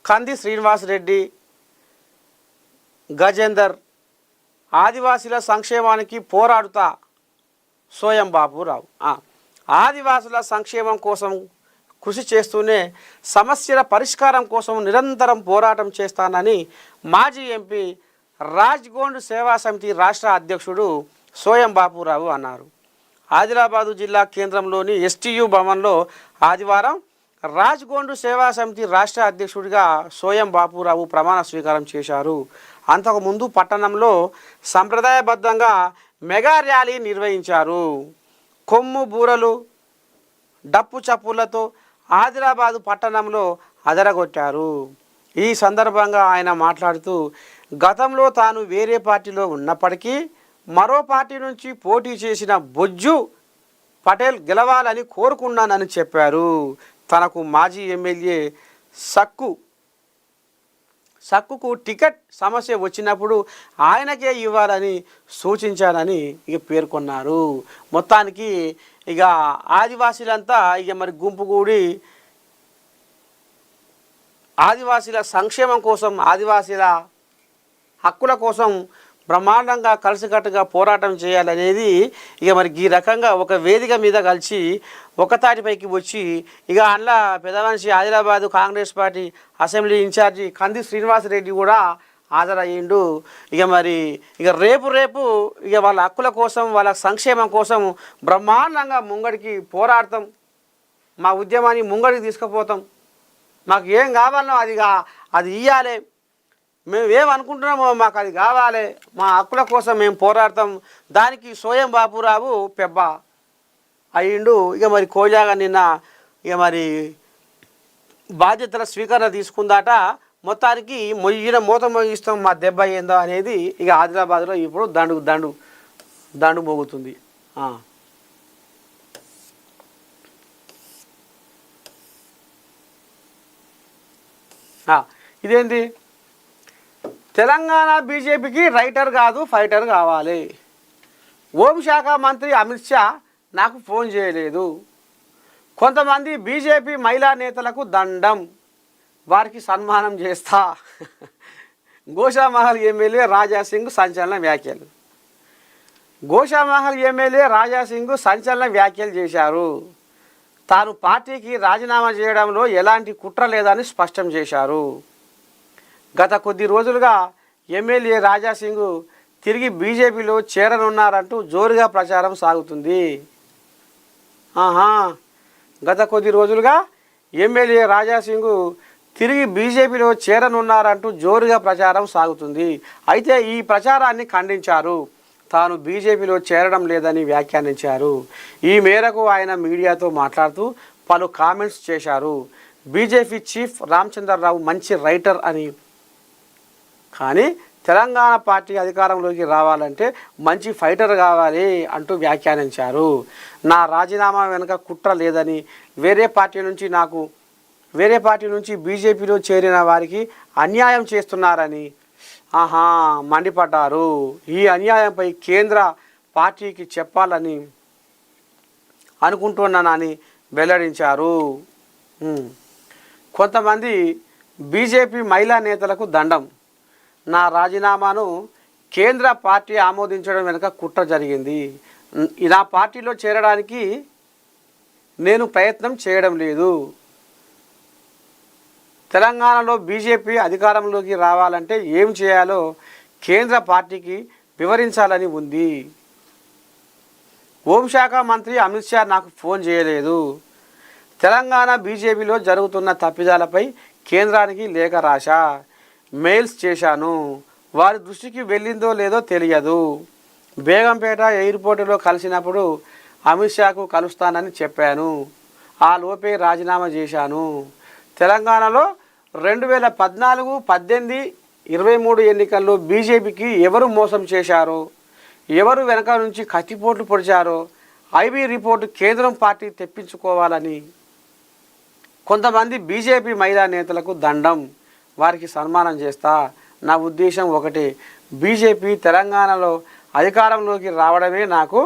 కంది శ్రీనివాసరెడ్డి, గజేందర్. ఆదివాసీల సంక్షేమానికి పోరాడుతా సోయం బాపురావు. ఆదివాసుల సంక్షేమం కోసం కృషి చేస్తూనే సమస్యల పరిష్కారం కోసం నిరంతరం పోరాటం చేస్తానని మాజీ ఎంపీ రాజ్గోండ్ సేవా సమితి రాష్ట్ర అధ్యక్షుడు సోయం బాపురావు అన్నారు. ఆదిలాబాదు జిల్లా కేంద్రంలోని ఎస్టీయు భవన్లో ఆదివారం రాజ్గోండ్ సేవా సమితి రాష్ట్ర అధ్యక్షుడిగా సోయం బాపురావు ప్రమాణ స్వీకారం చేశారు. అంతకుముందు పట్టణంలో సంప్రదాయబద్ధంగా మెగా ర్యాలీ నిర్వహించారు. కొమ్ము బూరలు, డప్పు చప్పులతో ఆదిలాబాదు పట్టణంలో అదరగొట్టారు. ఈ సందర్భంగా ఆయన మాట్లాడుతూ గతంలో తాను వేరే పార్టీలో ఉన్నప్పటికీ మరో పార్టీ నుంచి పోటీ చేసిన బొజ్జు పటేల్ గెలవాలని కోరుకున్నానని చెప్పారు. తనకు మాజీ ఎమ్మెల్యే సక్కుకు టికెట్ సమస్య వచ్చినప్పుడు ఆయనకే ఇవ్వాలని సూచించానని ఇక పేర్కొన్నారు. మొత్తానికి ఇక ఆదివాసీలంతా ఇక మరి గుంపు కూడి ఆదివాసీల సంక్షేమం కోసం, ఆదివాసీల హక్కుల కోసం బ్రహ్మాండంగా కలిసికట్టుగా పోరాటం చేయాలనేది ఇక మరి ఈ రకంగా ఒక వేదిక మీద కలిసి ఒకతాటిపైకి వచ్చి ఇక అందులో పెద్ద మనిషి Adilabad Congress party assembly incharge Kandi Srinivasa Reddy కూడా హాజరయ్యిండు. ఇక రేపు ఇక వాళ్ళ హక్కుల కోసం, వాళ్ళ సంక్షేమం కోసం బ్రహ్మాండంగా ముంగడికి పోరాడతాం, మా ఉద్యమాన్ని ముంగడికి తీసుకుపోతాం, మాకు ఏం కావాలనో అది ఇవ్వాలి, మేము ఏమనుకుంటున్నామో మాకు అది కావాలి, మా హక్కుల కోసం మేము పోరాడతాం. దానికి సోయం బాపురావు పెబ్బ అయ్యిండు. ఇక మరి కోజాగా నిన్న ఇక మరి బాధ్యతల స్వీకరణ తీసుకుందాట. మొత్తానికి మూత మోగిస్తాం, మా దెబ్బ ఏందో అనేది ఇక ఆదిలాబాద్లో ఇప్పుడు దండు మోగుతుంది. ఇదేంటి, తెలంగాణ బీజేపీకి రైటర్ కాదు ఫైటర్ కావాలి. హోంశాఖ మంత్రి అమిత్ షా నాకు ఫోన్ చేయలేదు. కొంతమంది బీజేపీ మహిళా నేతలకు దండం, వారికి సన్మానం చేస్తా. గోషామహల్ ఎమ్మెల్యే రాజాసింగ్ సంచలన వ్యాఖ్యలు. గోషామహల్ ఎమ్మెల్యే రాజాసింగ్ సంచలన వ్యాఖ్యలు చేశారు. తాను పార్టీకి రాజీనామా చేయడంలో ఎలాంటి కుట్ర లేదని స్పష్టం చేశారు. గత కొద్ది రోజులుగా ఎమ్మెల్యే రాజాసింగ్ తిరిగి బీజేపీలో చేరనున్నారంటూ జోరుగా ప్రచారం సాగుతుంది. గత కొద్ది రోజులుగా ఎమ్మెల్యే రాజాసింగ్ తిరిగి బీజేపీలో చేరనున్నారంటూ జోరుగా ప్రచారం సాగుతుంది. అయితే ఈ ప్రచారాన్ని ఖండించారు. తాను బీజేపీలో చేరడం లేదని వ్యాఖ్యానించారు. ఈ మేరకు ఆయన మీడియాతో మాట్లాడుతూ పలు కామెంట్స్ చేశారు. బీజేపీ చీఫ్ రామచంద్రరావు మంచి రైటర్ అని, కానీ తెలంగాణ పార్టీ అధికారంలోకి రావాలంటే మంచి ఫైటర్ కావాలి అంటూ వ్యాఖ్యానించారు. నా రాజీనామా వెనుక కుట్ర లేదని, వేరే పార్టీ నుంచి బీజేపీలో చేరిన వారికి అన్యాయం చేస్తున్నారని మండిపడ్డారు. ఈ అన్యాయంపై కేంద్ర పార్టీకి చెప్పాలని అనుకుంటున్నానని వెల్లడించారు. కొంతమంది బీజేపీ మహిళా నేతలకు దండం, నా రాజీనామాను కేంద్ర పార్టీ ఆమోదించడం వెనుక కుట్ర జరిగింది. నా పార్టీలో చేరడానికి నేను ప్రయత్నం చేయడం లేదు. తెలంగాణలో బీజేపీ అధికారంలోకి రావాలంటే ఏం చేయాలో కేంద్ర పార్టీకి వివరించాలని ఉంది. హోంశాఖ మంత్రి అమిత్ షా నాకు ఫోన్ చేయలేదు. తెలంగాణ బీజేపీలో జరుగుతున్న తప్పిదాలపై కేంద్రానికి లేఖ రాశా, మెయిల్స్ చేశాను. వారి దృష్టికి వెళ్ళిందో లేదో తెలియదు. బేగంపేట ఎయిర్పోర్టులో కలిసినప్పుడు అమిత్ షాకు కలుస్తానని చెప్పాను. ఆ లోపే రాజీనామా చేశాను. తెలంగాణలో 2014, 18, 23 ఎన్నికల్లో బీజేపీకి ఎవరు మోసం చేశారో, ఎవరు వెనక నుంచి కత్తిపోట్లు పొడిచారో ఐబీ రిపోర్టు కేంద్రం పార్టీ తెప్పించుకోవాలని. కొంతమంది బీజేపీ మహిళా నేతలకు దండం, వారికి సన్మానం చేస్తా. నా ఉద్దేశం ఒకటే, బీజేపీ తెలంగాణలో అధికారంలోకి రావడమే నాకు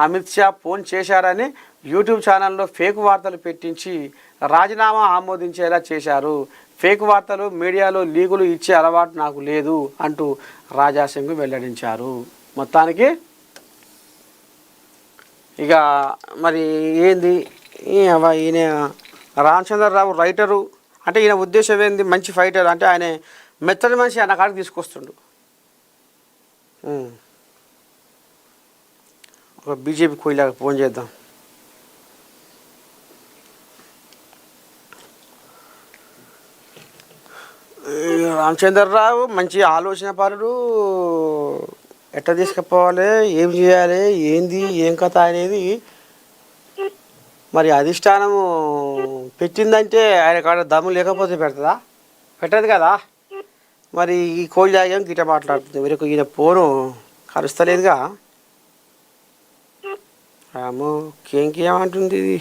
అమిత్ షా ఫోన్ చేశారని యూట్యూబ్ ఛానల్లో ఫేక్ వార్తలు పెట్టించి రాజీనామా ఆమోదించేలా చేశారు. ఫేక్ వార్తలు మీడియాలో లీకులు ఇచ్చే అలవాటు నాకు లేదు అంటూ రాజాసింగ్ వెల్లడించారు. మొత్తానికి ఇక మరి ఏంది ఈయన రామచంద్రరావు రైటరు అంటే ఈయన ఉద్దేశం ఏంది, మంచి ఫైటర్ అంటే ఆయన మెత్తడి మనిషి అన్న కాడికి తీసుకొస్తుండు. ఒక బీజేపీ కోయిలాగా ఫోన్ చేద్దాం. రామచంద్రరావు మంచి ఆలోచన పరుడు, ఎట్లా తీసుకుపోవాలి, ఏం చేయాలి, ఏంది ఏం కథ అనేది మరి అధిష్టానము పెట్టిందంటే ఆయన కాడ దమ్ము లేకపోతే పెడుతుందా? పెట్టదు కదా. మరి ఈ కోడి జాగం గిట్ట మాట్లాడుతుంది వీరికి, ఈయన ఫోను కలుస్తలేదుగా. ఏమో ఇంకేమంటుంది ఇది.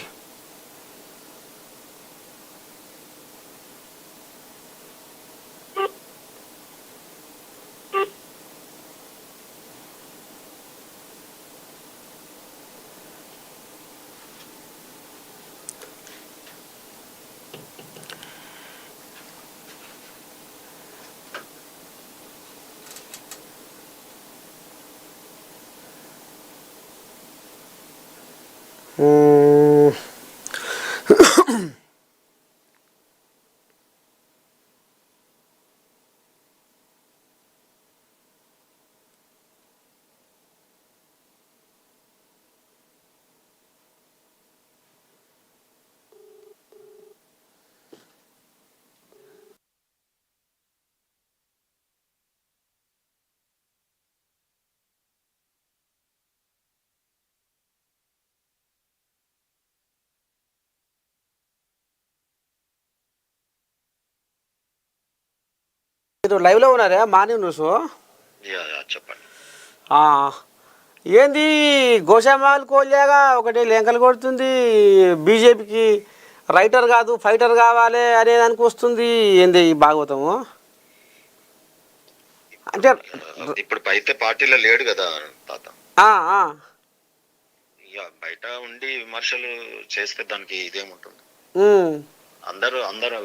మీరు లైవ్లో ఉన్నారా మార్నింగ్ న్యూస్? చెప్పండి. ఏంది గోషామాల్ కోల్యాగా ఒకటి లెంకలు కొడుతుంది, బీజేపీకి రైటర్ కాదు ఫైటర్ కావాలి అనే దానికి వస్తుంది. ఏంది ఈ భాగవతము అంటే? ఇప్పుడు అయితే పార్టీలో లేడు కదా తాత. ఇక బయట ఉండి విమర్శలు చేస్తే దానికి ఇదేముంటుంది. అందరు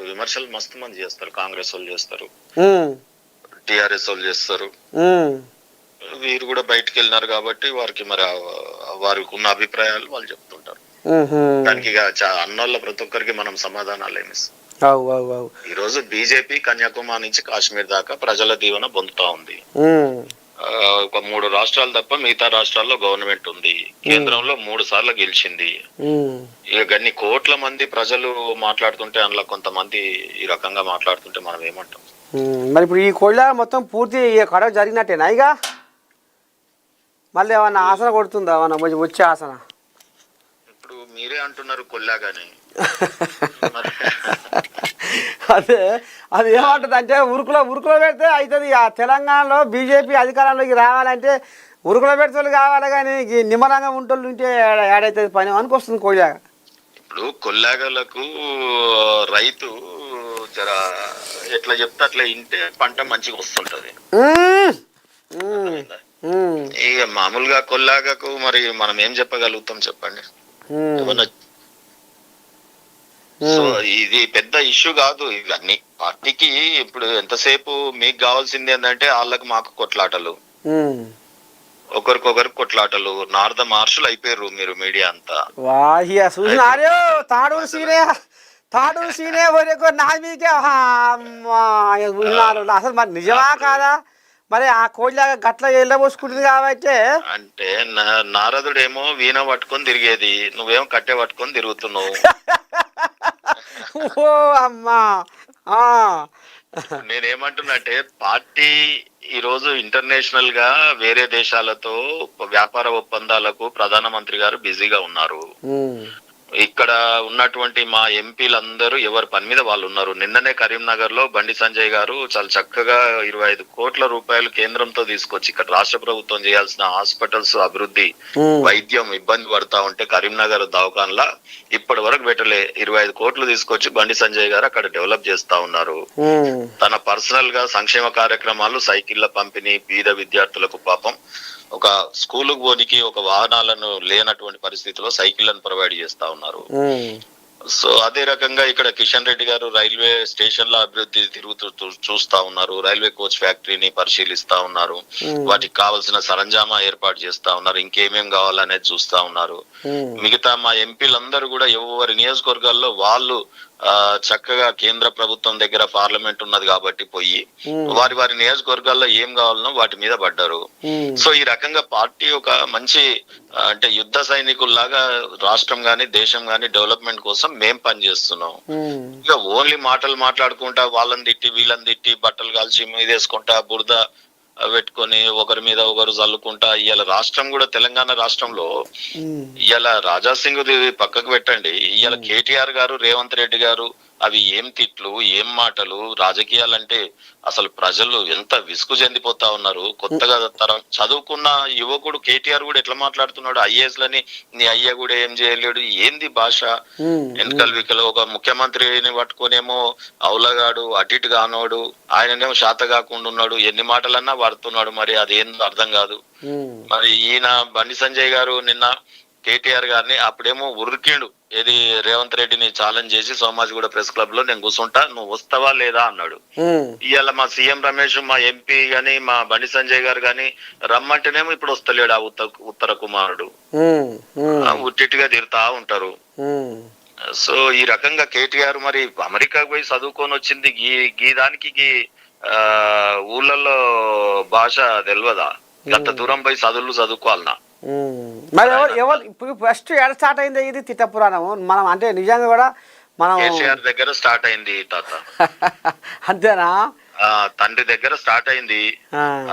విమర్శలు మస్తు మంది చేస్తారు. కాంగ్రెస్ వాళ్ళు చేస్తారు, టిఆర్ఎస్ వాళ్ళు చేస్తారు. వీరు కూడా బయటకు వెళ్ళినారు కాబట్టి వారికి మరి వారికి ఉన్న అభిప్రాయాలు వాళ్ళు చెప్తుంటారు. దానికి ఇక అన్నోళ్ళ ప్రతి ఒక్కరికి మనం సమాధానాలు ఏమిస్తాం. ఈ రోజు బీజేపీ కన్యాకుమారి నుంచి కాశ్మీర్ దాకా ప్రజల దీవెన పొందుతా ఉంది. ఒక 3 రాష్ట్రాలు తప్ప మిగతా రాష్ట్రాల్లో గవర్నమెంట్ ఉంది. కేంద్రంలో 3 సార్లు గెలిచింది. ఇక గన్ని కోట్ల మంది ప్రజలు మాట్లాడుతుంటే అందులో కొంతమంది ఈ రకంగా మాట్లాడుతుంటే మనం ఏమంటాం? మరి ఇప్పుడు ఈ కోళ్ళ మొత్తం పూర్తి కడవ జరిగినట్టేనా? ఇక మళ్ళీ ఏమన్నా ఆసన కొడుతుందా? ఏమన్నా వచ్చే ఆసన? ఇప్పుడు మీరే అంటున్నారు కొల్లాగాని. అదే అది ఏమంటుంది అంటే ఉరుకులో పెడితే అవుతుంది. ఆ తెలంగాణలో బీజేపీ అధికారంలోకి రావాలంటే ఉరుకులో పెడితే కావాలి, కానీ నిమ్మలంగా ఉంటోళ్ళు ఉంటే ఏడైతుంది పని అనుకొస్తుంది కోళ్ళాగ. ఇప్పుడు కొల్లాగలకు రైతు జర ఎట్లా చెప్తే అట్లా ఇంటే పంట మంచిగా వస్తుంటది. ఇక మామూలుగా కొల్లాగకు మరి మనం ఏం చెప్పగలుగుతాం చెప్పండి? సో ఇది పెద్ద ఇష్యూ కాదు. ఇవన్నీ పార్టీకి ఇప్పుడు ఎంతసేపు మీకు కావాల్సింది ఏంటంటే వాళ్ళకి మాకు కొట్లాటలు, ఒకరికొకరు కొట్లాటలు, నార్ద మార్షులు అయిపోయారు మీరు మీడియా అంతా. తాడు సీనే నా మీకే అసలు మరి నిజమా కాదా? మరి ఆ కోళ్ళగా గట్ల వెళ్ళబోసుకుంటుంది కాబట్టి. అంటే నారదుడేమో వీణ పట్టుకొని తిరిగేది, నువ్వేమో కట్టె పట్టుకొని తిరుగుతున్నావు. ఓ అమ్మా, నేనేమంటున్నా అంటే పార్టీ ఈ రోజు ఇంటర్నేషనల్ గా వేరే దేశాలతో వ్యాపార ఒప్పందాలకు ప్రధానమంత్రి గారు బిజీగా ఉన్నారు. ఇక్కడ ఉన్నటువంటి మా ఎంపీలందరూ ఎవరి పని మీద వాళ్ళు ఉన్నారు. నిన్ననే కరీంనగర్ లో బండి సంజయ్ గారు చాలా చక్కగా 25 కోట్ల రూపాయలు కేంద్రంతో తీసుకొచ్చి ఇక్కడ రాష్ట్ర ప్రభుత్వం చేయాల్సిన హాస్పిటల్స్ అభివృద్ధి, వైద్యం ఇబ్బంది పడతా ఉంటే కరీంనగర్ దవాఖాన్లా ఇప్పటి వరకు పెట్టలే 25 కోట్లు తీసుకొచ్చి బండి సంజయ్ గారు అక్కడ డెవలప్ చేస్తా ఉన్నారు. తన పర్సనల్ గా సంక్షేమ కార్యక్రమాలు, సైకిళ్ల పంపిణీ, బీద విద్యార్థులకు పాపం ఒక స్కూలుకు పోనికి ఒక వాహనాలను లేనటువంటి పరిస్థితిలో సైకిళ్లను ప్రొవైడ్ చేస్తా ఉన్నారు. సో అదే రకంగా ఇక్కడ కిషన్ రెడ్డి గారు రైల్వే స్టేషన్ల అభివృద్ధి తిరుగుతూ చూస్తా ఉన్నారు. రైల్వే కోచ్ ఫ్యాక్టరీని పరిశీలిస్తా ఉన్నారు. వాటికి కావాల్సిన సరంజామా ఏర్పాటు చేస్తా ఉన్నారు. ఇంకేమేం కావాలనేది చూస్తా ఉన్నారు. మిగతా మా ఎంపీలందరూ కూడా ఎవరి నియోజకవర్గాల్లో వాళ్ళు చక్కగా కేంద్ర ప్రభుత్వం దగ్గర పార్లమెంట్ ఉన్నది కాబట్టి పోయి వారి నియోజకవర్గాల్లో ఏం కావాలనో వాటి మీద పడ్డారు. సో ఈ రకంగా పార్టీ ఒక మంచి అంటే యుద్ధ సైనికుల్లాగా రాష్ట్రం గాని దేశం గాని డెవలప్మెంట్ కోసం మేం పనిచేస్తున్నాం. ఇక ఓన్లీ మాటలు మాట్లాడుకుంటా వాళ్ళని తిట్టి వీళ్ళని తిట్టి బట్టలు కాల్చి మీదేసుకుంటా బురద పెట్టుకొని ఒకరి మీద ఒకరు చల్లుకుంటా ఇవాళ రాష్ట్రం కూడా తెలంగాణ రాష్ట్రంలో ఇవాళ రాజా సింగ్ పక్కకు పెట్టండి, ఇవాళ కేటీఆర్ గారు, రేవంత్ రెడ్డి గారు అవి ఏం తిట్లు, ఏం మాటలు, రాజకీయాలంటే అసలు ప్రజలు ఎంత విసుగు చెందిపోతా ఉన్నారు. కొత్తగా తరం చదువుకున్న యువకుడు కేటీఆర్ కూడా ఎట్లా మాట్లాడుతున్నాడు, ఐఏఎస్ లని నీ అయ్య కూడా ఏం చేయలేడు, ఏంది భాష. వెనకల వికలు ఒక ముఖ్యమంత్రిని పట్టుకొనేమో అవులగాడు అటు ఇటు కానోడు, ఆయననేమో శాత కాకుండా ఉన్నాడు, ఎన్ని మాటలన్నా వాడుతున్నాడు. మరి అదేందో అర్థం కాదు. మరి ఈయన బండి సంజయ్ గారు నిన్న కేటీఆర్ గారిని అప్పుడేమో ఉరికిండు, ఏది రేవంత్ రెడ్డిని ఛాలెంజ్ చేసి సోమాజిగూడ ప్రెస్ క్లబ్ లో నేను కూర్చుంటా, నువ్వు వస్తావా లేదా అన్నాడు. ఇవాళ మా సీఎం రమేష్, మా ఎంపీ గాని, మా బండి సంజయ్ గారు గాని రమ్మంటేనేమో ఇప్పుడు వస్తలేడు ఆ ఉత్తర కుమారుడు. ఉట్టిగా తిరుతా ఉంటారు. సో ఈ రకంగా కేటీఆర్ మరి అమెరికాకు పోయి చదువుకొని వచ్చింది గీ దానికి ఊళ్ళల్లో భాష తెలియదా? గంత దూరం పోయి చదువుకోవాలన్నా? మరి ఎవరు ఇప్పుడు ఫస్ట్ ఎక్కడ స్టార్ట్ అయింది ఇది తిట్ట పురాణం? మనం అంటే నిజంగా కూడా మనం కేసీఆర్ దగ్గర స్టార్ట్ అయింది తాత. అంతేనా? తండ్రి దగ్గర స్టార్ట్ అయింది.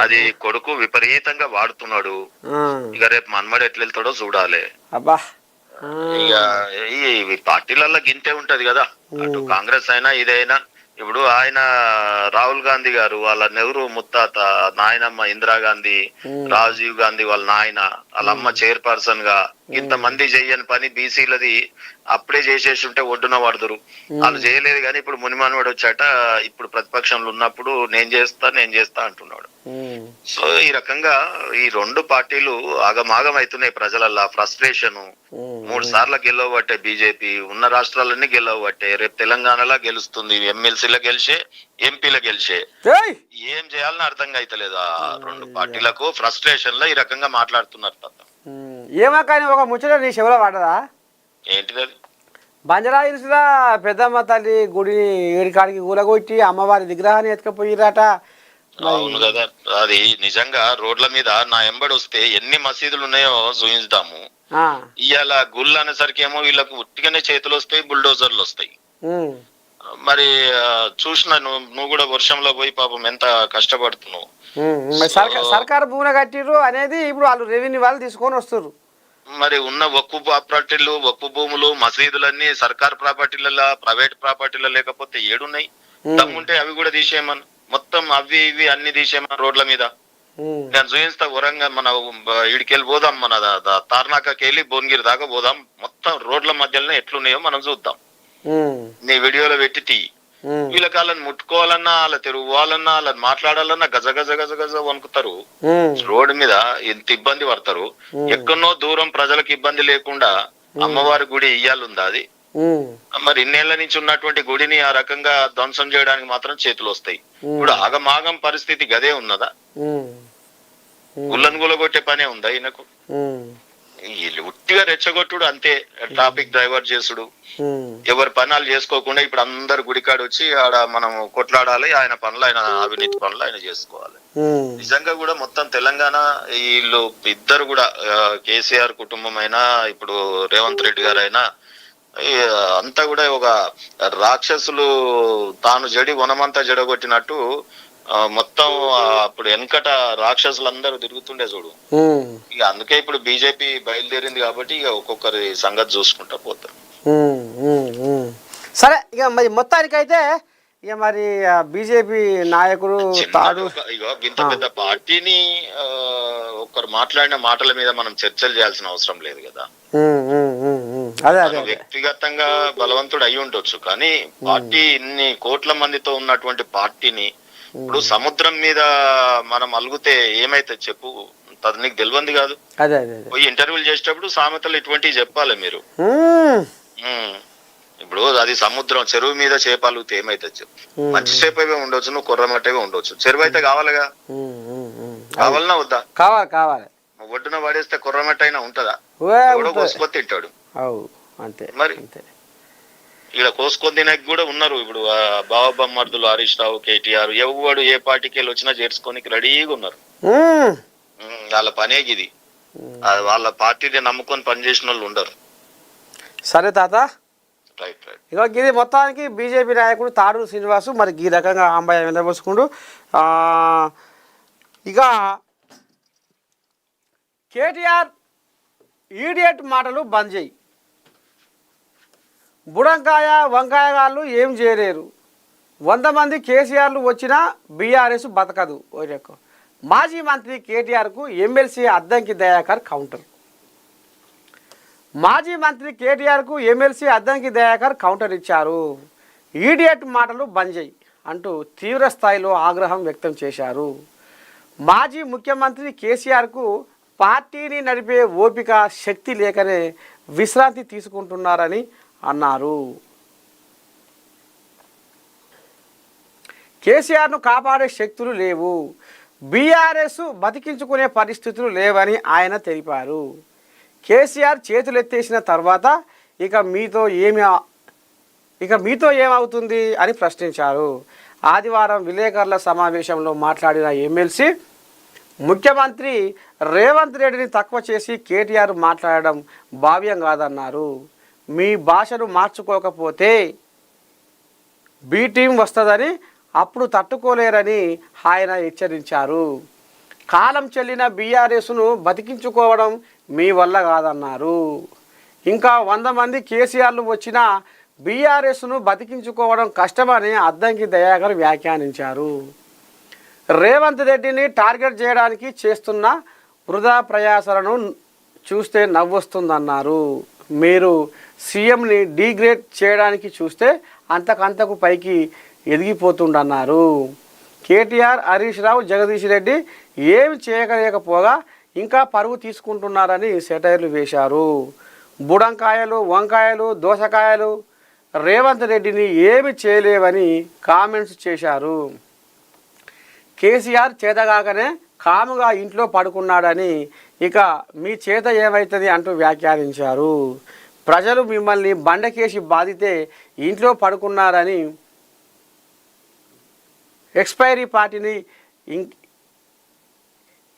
అది కొడుకు విపరీతంగా వాడుతున్నాడు. ఇక రేపు మన్మడు ఎట్లా వెళ్తాడో చూడాలి. అబ్బా ఇక ఈ పార్టీలలో గింతే ఉంటది కదా, అటు కాంగ్రెస్ అయినా ఇదైనా. ఇప్పుడు ఆయన రాహుల్ గాంధీ గారు వాళ్ళ నెహ్రూ ముత్తాత, నాయనమ్మ ఇందిరాగాంధీ, రాజీవ్ గాంధీ వాళ్ళ నాయన, వాళ్ళ అమ్మ చైర్పర్సన్ గా ఇంతమంది చెయ్యని పని బీసీలది అప్పుడే చేసేసి ఉంటే ఒడ్డున పడదురు. వాళ్ళు చేయలేదు కానీ ఇప్పుడు మునిమానవాడు వచ్చాట, ఇప్పుడు ప్రతిపక్షంలో ఉన్నప్పుడు నేను చేస్తా అంటున్నాడు. సో ఈ రకంగా ఈ రెండు పార్టీలు ఆగమాగం అవుతున్నాయి ప్రజలల్లా. ఫ్రస్ట్రేషన్. 3 సార్లు గెలవబట్టే బీజేపీ, ఉన్న రాష్ట్రాలన్నీ గెలవబట్టే. రేపు తెలంగాణలో గెలుస్తుంది, ఎమ్మెల్సీలో గెలిచే, ఎంపీలో గెలిచే. ఏం చేయాలని అర్థం అయితలేదు ఆ రెండు పార్టీలకు. ఫ్రస్ట్రేషన్ లో ఈ రకంగా మాట్లాడుతున్నారు తప్ప. ఏమో కానీ ఒక ముచ్చట నీ చెవులో పడ్డదా? ఏంటిది అది? బంజారా హిల్స్లో పెద్దమ్మ తల్లి గుడిని ఏడికాడికి కూలగొట్టి అమ్మవారి విగ్రహాన్ని ఎత్తుకపోయిరాట. అవును కదా, అది నిజంగా రోడ్ల మీద నా ఎంబడి వస్తే ఎన్ని మసీదులు ఉన్నాయో చూపించుదాము. ఇవాళ గుళ్ళు అనేసరికి ఏమో వీళ్ళకు ఉట్టిగానే చేతులు వస్తాయి, బుల్డోజర్లు వస్తాయి. మరి చూసిన నువ్వు కూడా వర్షంలో పోయి పాపం ఎంత కష్టపడుతున్నావు. సర్కారు భూములు కట్టిర్రు అనేది ఇప్పుడు వాళ్ళు రెవెన్యూ వాళ్ళు తీసుకొని వస్తారు. మరి ఉన్న వక్ఫ్ ప్రాపర్టీలు, వక్ఫ్ భూములు, మసీదులన్నీ సర్కార్ ప్రాపర్టీలలో, ప్రైవేట్ ప్రాపర్టీలో లేకపోతే ఏడున్నాయి? దమ్ముంటే అవి కూడా తీసేయమని, మొత్తం అవి ఇవి అన్ని తీసేయమని రోడ్ల మీద. నేను చూపిస్తా వరంగా మన ఇడికెళ్ళి పోదాం, మన తార్నాకకి వెళ్ళి భువనగిరి దాకా పోదాం. మొత్తం రోడ్ల మధ్యలోనే ఎట్లున్నాయో మనం చూద్దాం. నీ వీడియోలో పెట్టి వీళ్ళకి వాళ్ళని ముట్టుకోవాలన్నా, వాళ్ళ తిరుగువాలన్నా, వాళ్ళని మాట్లాడాలన్నా గజ గజ గజ గజ వణుకుతారు. రోడ్డు మీద ఎంత ఇబ్బంది పడతారు. ఎక్కడో దూరం ప్రజలకు ఇబ్బంది లేకుండా అమ్మవారి గుడి ఇయ్యాలుందా అది? మరి ఇన్నేళ్ల నుంచి ఉన్నటువంటి గుడిని ఆ రకంగా ధ్వంసం చేయడానికి మాత్రం చేతులు వస్తాయి. ఇప్పుడు ఆగమాగం పరిస్థితి గదే ఉన్నదా? గుళ్ళను గులగొట్టే పనే ఉందా ఈయనకు? ఉట్టిగా రెచ్చగొట్టుడు అంతే, ట్రాఫిక్ డ్రైవర్ చేసుడు, ఎవరి పనులు చేసుకోకుండా ఇప్పుడు అందరు గుడికాడు వచ్చి ఆడ మనం కొట్లాడాలి, ఆయన పనులు ఆయన అవినీతి పనులు ఆయన చేసుకోవాలి. నిజంగా కూడా మొత్తం తెలంగాణ వీళ్ళు ఇద్దరు కూడా, కేసీఆర్ కుటుంబం అయినా ఇప్పుడు రేవంత్ రెడ్డి గారు అయినా, అంతా కూడా ఒక రాక్షసులు తాను జడి వనమంతా జడగొట్టినట్టు మొత్తం అప్పుడు వెనకట రాక్షసులందరూ తిరుగుతుండే చూడు. ఇక అందుకే ఇప్పుడు బీజేపీ బయలుదేరింది కాబట్టి ఇక ఒక్కొక్కరి సంగతి చూసుకుంటా పోతారు. సరే, ఇక మరి మొత్తానికైతే ఇక మరి బీజేపీ నాయకుడు ఇక ఇంత పెద్ద పార్టీని ఒక్కరు మాట్లాడిన మాటల మీద మనం చర్చలు చేయాల్సిన అవసరం లేదు కదా. వ్యక్తిగతంగా బలవంతుడు అయి ఉండొచ్చు, కానీ పార్టీ ఇన్ని కోట్ల మందితో ఉన్నటువంటి పార్టీని ఇప్పుడు సముద్రం మీద మనం అలుగుతే ఏమైతే చెప్పు, అది నీకు తెలియంది కాదు. పోయి ఇంటర్వ్యూలు చేసేటప్పుడు సామెతలు ఇటువంటివి చెప్పాలి మీరు. ఇప్పుడు అది సముద్రం, చెరువు మీద చేప అలుగుతే ఏమైతే చెప్పు. మంచి చేప ఉండొచ్చు, నువ్వు కొర్రమట్టవే ఉండొచ్చు, చెరువు అయితే కావాలిగా. కావాలన్నా వద్దా? కావాలి. ఒడ్డున పడేస్తే కొర్రమట్ట అయినా ఉంటదా? ఎవడో కోసుకొని తింటాడు. మరి ఇక్కడ కోసుకొని తినకి కూడా ఉన్నారు. ఇప్పుడు బావబొమ్మర్దులు హరీష్ రావు, కేటీఆర్, ఎవడు ఏ పార్టీకి వెళ్ళి వచ్చినా చేర్చుకోనికి రెడీగా ఉన్నారు. వాళ్ళ పనే ఇది. వాళ్ళ పార్టీని నమ్ముకొని పనిచేసిన వాళ్ళు ఉండరు. సరే తాత, రైట్. ఇక ఇది మొత్తానికి బీజేపీ నాయకుడు తాడూరు శ్రీనివాసు మరి ఈ రకంగా అంబాయి వెళ్ళబోసుకుంటూ ఇక కేటీఆర్ ఈడియట్ మాటలు బంద్ చేయి. బుడంకాయ వంకాయ వాళ్ళు ఏం చేయలేరు. 100 మంది కేసీఆర్లు వచ్చినా బీఆర్ఎస్ బతకదు. మాజీ మంత్రి కేటీఆర్కు ఎమ్మెల్సీ అద్దంకి దయాకర్ కౌంటర్. మాజీ మంత్రి కేటీఆర్కు ఎమ్మెల్సీ అద్దంకి దయాకర్ కౌంటర్ ఇచ్చారు. ఈడియట్ మాటలు బంద్ చేయి అంటూ తీవ్ర స్థాయిలో ఆగ్రహం వ్యక్తం చేశారు. మాజీ ముఖ్యమంత్రి కేసీఆర్కు పార్టీని నడిపే ఓపిక శక్తి లేకనే విశ్రాంతి తీసుకుంటున్నారని అన్నారు. కేసీఆర్ను కాపాడే శక్తులు లేవు, బీఆర్ఎస్ బతికించుకునే పరిస్థితులు లేవని ఆయన తెలిపారు. కేసీఆర్ చేతులెత్తేసిన తర్వాత ఇక మీతో ఏమవుతుంది అని ప్రశ్నించారు. ఆదివారం విలేకరుల సమావేశంలో మాట్లాడిన ఎమ్మెల్సీ ముఖ్యమంత్రి రేవంత్ రెడ్డిని తక్కువ చేసి కేటీఆర్ మాట్లాడడం భావ్యం కాదన్నారు. మీ భాషను మార్చుకోకపోతే బి టీం వస్తుందని అప్పుడు తట్టుకోలేరని ఆయన హెచ్చరించారు. కాలం చెల్లిన బీఆర్ఎస్ను బతికించుకోవడం మీ వల్ల కాదన్నారు. ఇంకా 100 మంది కేసీఆర్లు వచ్చినా బీఆర్ఎస్ను బతికించుకోవడం కష్టమని అద్దంకి దయాకర్ వ్యాఖ్యానించారు. రేవంత్ రెడ్డిని టార్గెట్ చేయడానికి చేస్తున్న వృధా ప్రయాసాలను చూస్తే నవ్వొస్తుందన్నారు. మీరు సీఎంని డీగ్రేడ్ చేయడానికి చూస్తే అంతకంతకు పైకి ఎదిగిపోతుండన్నారు. కేటీఆర్, హరీష్ రావు, జగదీష్ రెడ్డి ఏమి చేయలేకపోగా ఇంకా పరువు తీసుకుంటున్నారని సెటైర్లు వేశారు. బుడంకాయలు, వంకాయలు, దోసకాయలు రేవంత్ రెడ్డిని ఏమి చేయలేవని కామెంట్స్ చేశారు. కేసీఆర్ చేతగాకనే కాముగా ఇంట్లో పడుకున్నాడని ఇక మీ చేత ఏమవుతుంది అంటూ వ్యాఖ్యానించారు. ప్రజలు మిమ్మల్ని బండకేసి బాధితే ఇంట్లో పడుకున్నారని ఎక్స్పైరీ పార్టీని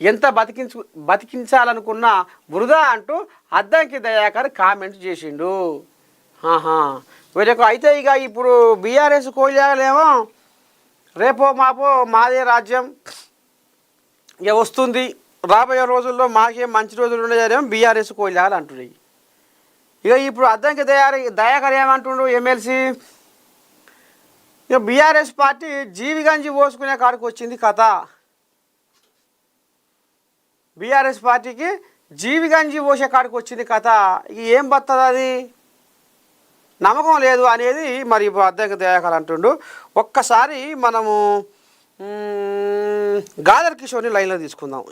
ఎంత బతికించాలనుకున్నా వృధా అంటూ అద్దంకి దయాకర్ కామెంట్ చేసిండు. వీళ్ళకు అయితే ఇక ఇప్పుడు బీఆర్ఎస్ కోయలేమో రేపో మాపో మాదే రాజ్యం ఇక వస్తుంది, రాబోయే రోజుల్లో మాకే మంచి రోజులు ఉండేదేమో బీఆర్ఎస్ కోయలేయాలి అంటున్నాయి. ఇక ఇప్పుడు అద్దంకి దయాకర్ ఏమంటుండు ఎమ్మెల్సీ, ఇక బీఆర్ఎస్ పార్టీ జీవిగంజి పోసుకునే కాడికి వచ్చింది కథ. బీఆర్ఎస్ పార్టీకి జీవిగంజి పోసే కాడికి వచ్చింది కథ. ఇక ఏం బతుంది అది, నమ్మకం లేదు అనేది మరి అద్దంకి దయాకర్ అంటుండు. ఒక్కసారి మనము గాదర్ కిషోర్ని లైన్లో తీసుకుందాం.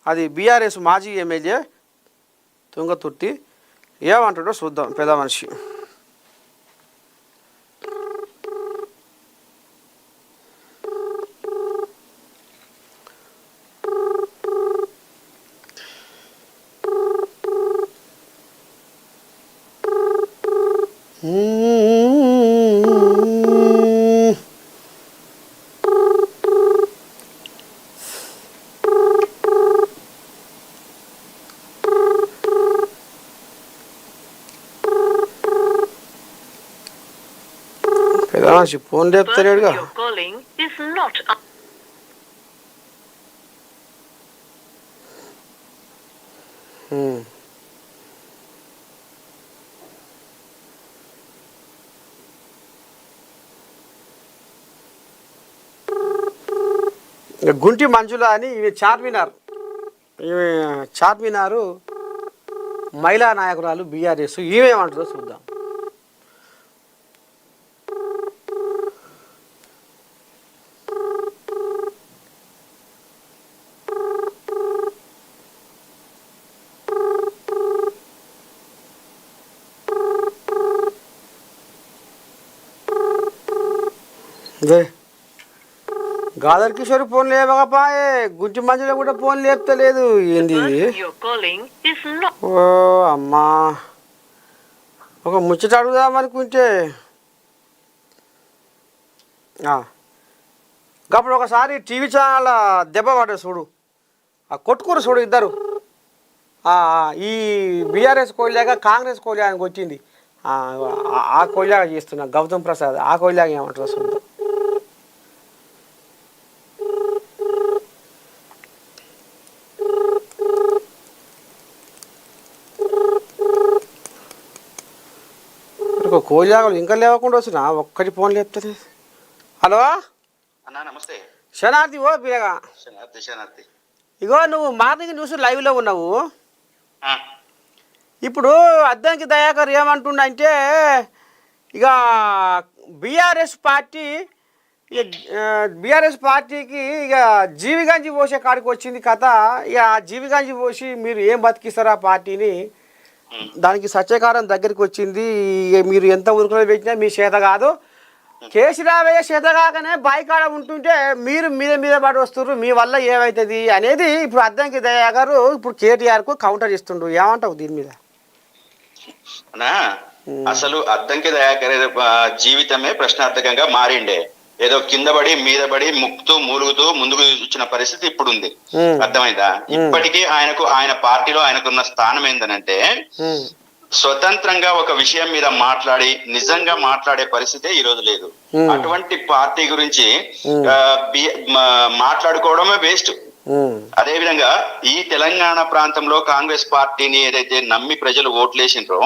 అది బీఆర్ఎస్ మాజీ ఎమ్మెల్యే తుంగతుర్తి, ఏమంటాడో చూద్దాం. పెద్ద మనిషి ఫోన్ లేపుతలేడుగా. గుంటి మంజుల అని ఇవి చార్మినారు మహిళా నాయకురాలు బీఆర్ఎస్, ఈమెమంటుందో చూద్దాం. గాదర్ కిషోర్ ఫోన్ లేవకపోయే, గుంటి మంజులో కూడా ఫోన్ లేపుతలేదు. ఏంది ఓ అమ్మా, ఒక ముచ్చట అడుగుదామనుకుంటే అప్పుడు ఒకసారి టీవీ ఛానల్ దెబ్బ పడ్డది చూడు, కొట్టుకురు చూడు ఇద్దరు. ఈ బీఆర్ఎస్ కోయిలాగా కాంగ్రెస్ కోయిలాగా వచ్చింది, ఆ కోయిలాగా చేస్తున్నా గౌతమ్ ప్రసాద్, ఆ కోయిలాగా ఏమంటారు చూద్దాం. కోజాగలు ఇంకా లేవకుండా వచ్చినా ఒక్కటి ఫోన్ లేపుతుంది. హలో అన్నా నమస్తే. శనార్థి ఓ పిల్లగా. శనార్థి. ఇగో నువ్వు మార్నింగ్ న్యూస్ లైవ్లో ఉన్నావు. ఇప్పుడు అద్దంకి దయాకర్ ఏమంటుండంటే ఇక బీఆర్ఎస్ పార్టీకి ఇక జీవిగంజి పోసే కాడికి వచ్చింది కథ. ఇక జీవిగంజి పోసి మీరు ఏం బతికిస్తారా పార్టీని, దానికి సత్యకారం దగ్గరికి వచ్చింది. మీరు ఎంత ఉరుకులో పెట్టినా మీ చేత కాదు. కేసీరావయ్య చేత కాకనే బాయికాడ ఉంటుంటే మీరు మీద పడి వస్తున్నారు, మీ వల్ల ఏమవుతుంది అనేది ఇప్పుడు అద్దంకి దయాకర్ ఇప్పుడు కేటీఆర్కు కౌంటర్ ఇస్తుండు. ఏమంటావు దీని మీద? అసలు అద్దంకి దయాకర్ జీవితమే ప్రశ్నార్థకంగా మారిండే. ఏదో కింద పడి మీద పడి ముక్తూ మూలుగుతూ ముందుకు ఇచ్చిన పరిస్థితి ఇప్పుడు ఉంది. అర్థమైందా? ఇప్పటికీ ఆయన పార్టీలో ఆయనకున్న స్థానం ఏంటనంటే స్వతంత్రంగా ఒక విషయం మీద నిజంగా మాట్లాడే పరిస్థితే ఈ రోజు లేదు. అటువంటి పార్టీ గురించి మాట్లాడుకోవడమే వేస్ట్. అదే విధంగా ఈ తెలంగాణ ప్రాంతంలో కాంగ్రెస్ పార్టీని ఏదైతే నమ్మి ప్రజలు ఓట్లేసిండ్రో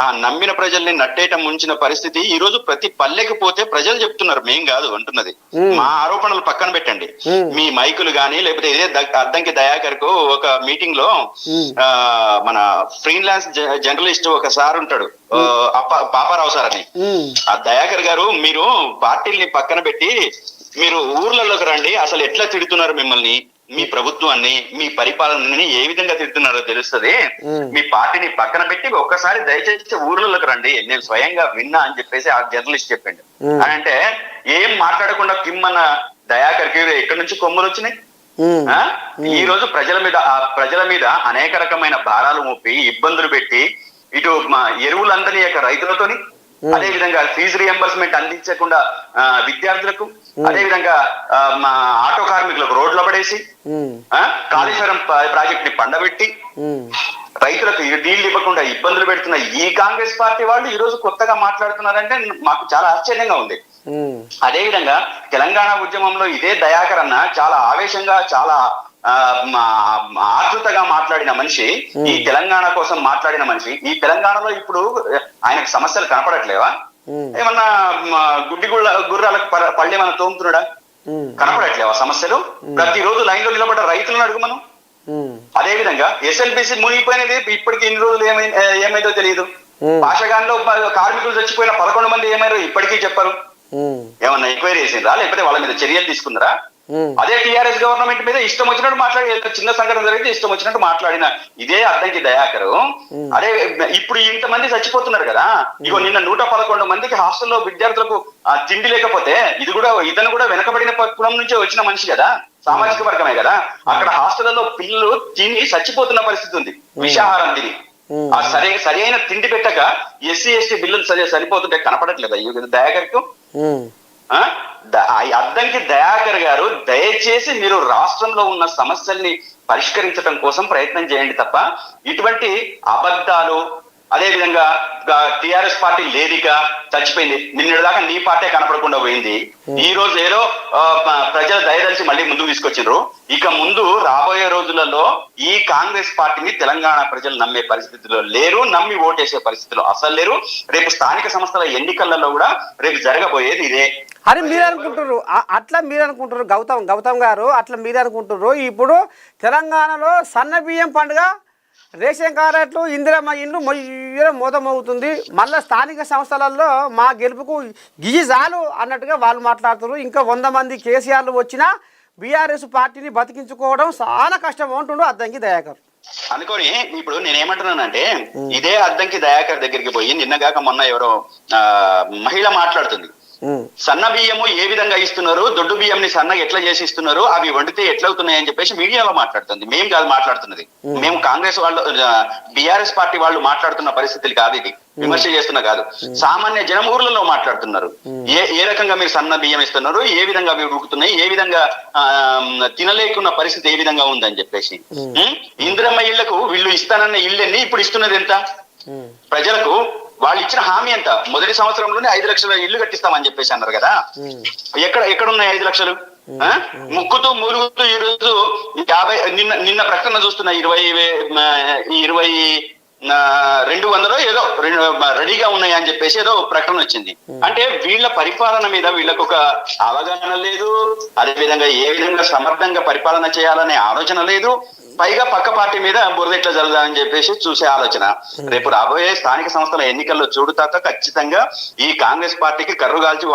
ఆ నమ్మిన ప్రజల్ని నట్టేట ముంచిన పరిస్థితి ఈ రోజు ప్రతి పల్లెకి పోతే ప్రజలు చెప్తున్నారు, మేం కాదు అంటున్నది. మా ఆరోపణలు పక్కన పెట్టండి, మీ మైకులు గాని లేకపోతే ఇదే అద్దంకి దయాకర్ కు ఒక మీటింగ్ లో మన ఫ్రీలాన్స్ జర్నలిస్ట్ ఒక సార్ ఉంటాడు, పాపారావు సార్ అని. ఆ దయాకర్ గారు మీరు పార్టీల్ని పక్కన పెట్టి మీరు ఊర్లలోకి రండి, అసలు ఎట్లా తిడుతున్నారు మిమ్మల్ని, మీ ప్రభుత్వాన్ని, మీ పరిపాలనని ఏ విధంగా తిడుతున్నారో తెలుస్తుంది. మీ పార్టీని పక్కన పెట్టి ఒక్కసారి దయచేసి ఊర్లలోకి రండి, నేను స్వయంగా విన్నా అని చెప్పేసి ఆ జర్నలిస్ట్ చెప్పిండు. అని అంటే ఏం మాట్లాడకుండా కిమ్మన్న దయాకర్ కి ఎక్కడి నుంచి కొమ్ములు వచ్చినాయి? ఈ రోజు ప్రజల మీద అనేక రకమైన భారాలు మోపి ఇబ్బందులు పెట్టి ఇటు మా ఎరువులందరి యొక్క రైతులతోని, అదే విధంగా ఫీజు రియంబర్స్మెంట్ అందించకుండా విద్యార్థులకు, అదే విధంగా మా ఆటో కార్మికులకు రోడ్ల పడేసి కాళేశ్వరం ప్రాజెక్ట్ ని పండబెట్టి రైతులకు నీళ్లు ఇవ్వకుండా ఇబ్బందులు పెడుతున్న ఈ కాంగ్రెస్ పార్టీ వాళ్ళు ఈ రోజు కొత్తగా మాట్లాడుతున్నారంటే మాకు చాలా ఆశ్చర్యంగా ఉంది. అదే విధంగా తెలంగాణ ఉద్యమంలో ఇదే దయాకర్ అన్న చాలా ఆవేశంగా చాలా ఆతృతగా మాట్లాడిన మనిషి, ఈ తెలంగాణ కోసం మాట్లాడిన మనిషి. ఈ తెలంగాణలో ఇప్పుడు ఆయనకు సమస్యలు కనపడట్లేవా? ఏమన్నా గుర్రాలకు పళ్ళే మన తోముతున్నాడా? కనపడట్లేవా సమస్యలు? ప్రతిరోజు లైన్ లో నిలబడ్డ రైతులను అడుగు మనం. అదే విధంగా ఎస్ఎల్బిసి మునిగిపోయినది ఇప్పటికి ఇన్ని రోజులు ఏమైందో తెలియదు. పాషగాన్లో కార్మికులు చచ్చిపోయిన 11 మంది ఏమైనా ఇప్పటికీ చెప్పరు. ఏమన్నా ఎంక్వైరీ చేసిండ్రా లేకపోతే వాళ్ళ మీద చర్యలు తీసుకున్నారా? అదే టిఆర్ఎస్ గవర్నమెంట్ మీద ఇష్టం వచ్చినట్టు మాట్లాడి, చిన్న సంఘటన జరిగితే ఇష్టం వచ్చినట్టు మాట్లాడిన ఇదే అద్దంకి దయాకర్ అదే ఇప్పుడు ఇంతమంది చచ్చిపోతున్నారు కదా. ఇగో నిన్న 111 మందికి హాస్టల్లో విద్యార్థులకు తిండి లేకపోతే ఇతను కూడా వెనకబడిన కులం నుంచే వచ్చిన మనిషి కదా, సామాజిక వర్గమే కదా. అక్కడ హాస్టల్లో పిల్లలు తిని చచ్చిపోతున్న పరిస్థితి ఉంది, విషాహారం తిని. ఆ సరైన తిండి పెట్టక ఎస్సీ ఎస్టీ బిల్లులు సరిపోతుంటే కనపడట్లేదా దయాకర్ కు? అద్దంకి దయాకర్ గారు దయచేసి మీరు రాష్ట్రంలో ఉన్న సమస్యల్ని పరిష్కరించడం కోసం ప్రయత్నం చేయండి తప్ప ఇటువంటి అబద్ధాలు, అదే విధంగా టిఆర్ఎస్ పార్టీ లేదిక చచ్చిపోయింది, నిన్నటిదాకా నీ పార్టీ కనపడకుండా పోయింది, ఈ రోజు ఏదో ప్రజలు దయదలిసి మళ్ళీ ముందుకు తీసుకొచ్చిండ్రు. ఇక ముందు రాబోయే రోజులలో ఈ కాంగ్రెస్ పార్టీని తెలంగాణ ప్రజలు నమ్మే పరిస్థితిలో లేరు, నమ్మి ఓటేసే పరిస్థితిలో అసలు లేరు. రేపు స్థానిక సంస్థల ఎన్నికలలో కూడా రేపు జరగబోయేది ఇదే అని మీరు అనుకుంటున్నారు. అట్లా మీరు అనుకుంటారు గౌతమ్ గారు, అట్లా మీరు అనుకుంటున్నారు. ఇప్పుడు తెలంగాణలో సన్న బియ్యం పండుగ, రేషన్ కార్డులు, ఇందిరమ్మ ఇండ్లు మోతమవుతుంది. మళ్ళీ స్థానిక సంస్థలలో మా గెలుపుకు గిజి చాలు అన్నట్టుగా వాళ్ళు మాట్లాడుతున్నారు. ఇంకా 100 మంది కేసీఆర్లు వచ్చినా బీఆర్ఎస్ పార్టీని బతికించుకోవడం చాలా కష్టం అంటుండు అద్దంకి దయాకర్. అనుకోని ఇప్పుడు నేనేమంటున్నానంటే ఇదే అద్దంకి దయాకర్ దగ్గరికి పోయి నిన్నగాక మొన్న ఎవరో మహిళ మాట్లాడుతుంది, సన్న బియ్యము ఏ విధంగా ఇస్తున్నారు, దొడ్డు బియ్యంని సన్నగా ఎట్లా చేసి ఇస్తున్నారు, అవి వండితే ఎట్లవుతున్నాయి అని చెప్పేసి మీడియాలో మాట్లాడుతుంది. మేము కాదు మాట్లాడుతున్నది, మేము కాంగ్రెస్ వాళ్ళు బీఆర్ఎస్ పార్టీ వాళ్ళు మాట్లాడుతున్న పరిస్థితులు కాదు, ఇది విమర్శ చేస్తున్నా కాదు, సామాన్య జనం ఊర్లలో మాట్లాడుతున్నారు. ఏ రకంగా మీరు సన్న బియ్యం ఇస్తున్నారు, ఏ విధంగా అవి ఉడుకుతున్నాయి, ఏ విధంగా తినలేకున్న పరిస్థితి ఏ విధంగా ఉందని చెప్పేసి. ఇందిరమ్మ ఇళ్లకు వీళ్ళు ఇస్తానన్న ఇళ్ళని ఇప్పుడు ఇస్తున్నది ఎంత? ప్రజలకు వాళ్ళు ఇచ్చిన హామీ ఎంత? మొదటి సంవత్సరంలోనే 5 లక్షల ఇల్లు కట్టిస్తామని చెప్పేసి అన్నారు కదా. ఎక్కడున్నాయి 5 లక్షలు? ముక్కుతూ మూలుగుతూ ఈ రోజు 50 నిన్న ప్రకటన చూస్తున్నా 20 200 ఏదో రెడీగా ఉన్నాయి అని చెప్పేసి ఏదో ప్రకటన వచ్చింది. అంటే వీళ్ళ పరిపాలన మీద వీళ్ళకు ఒక అవగాహన లేదు, అదే విధంగా ఏ విధంగా సమర్థంగా పరిపాలన చేయాలనే ఆలోచన లేదు, పైగా పక్క పార్టీ మీద బురద ఎట్లా జరుగుతుందని చెప్పేసి చూసే ఆలోచన. రేపు రాబోయే స్థానిక సంస్థల ఎన్నికల్లో చూడుతాక ఖచ్చితంగా ఈ కాంగ్రెస్ పార్టీకి కర్రుగాల్చి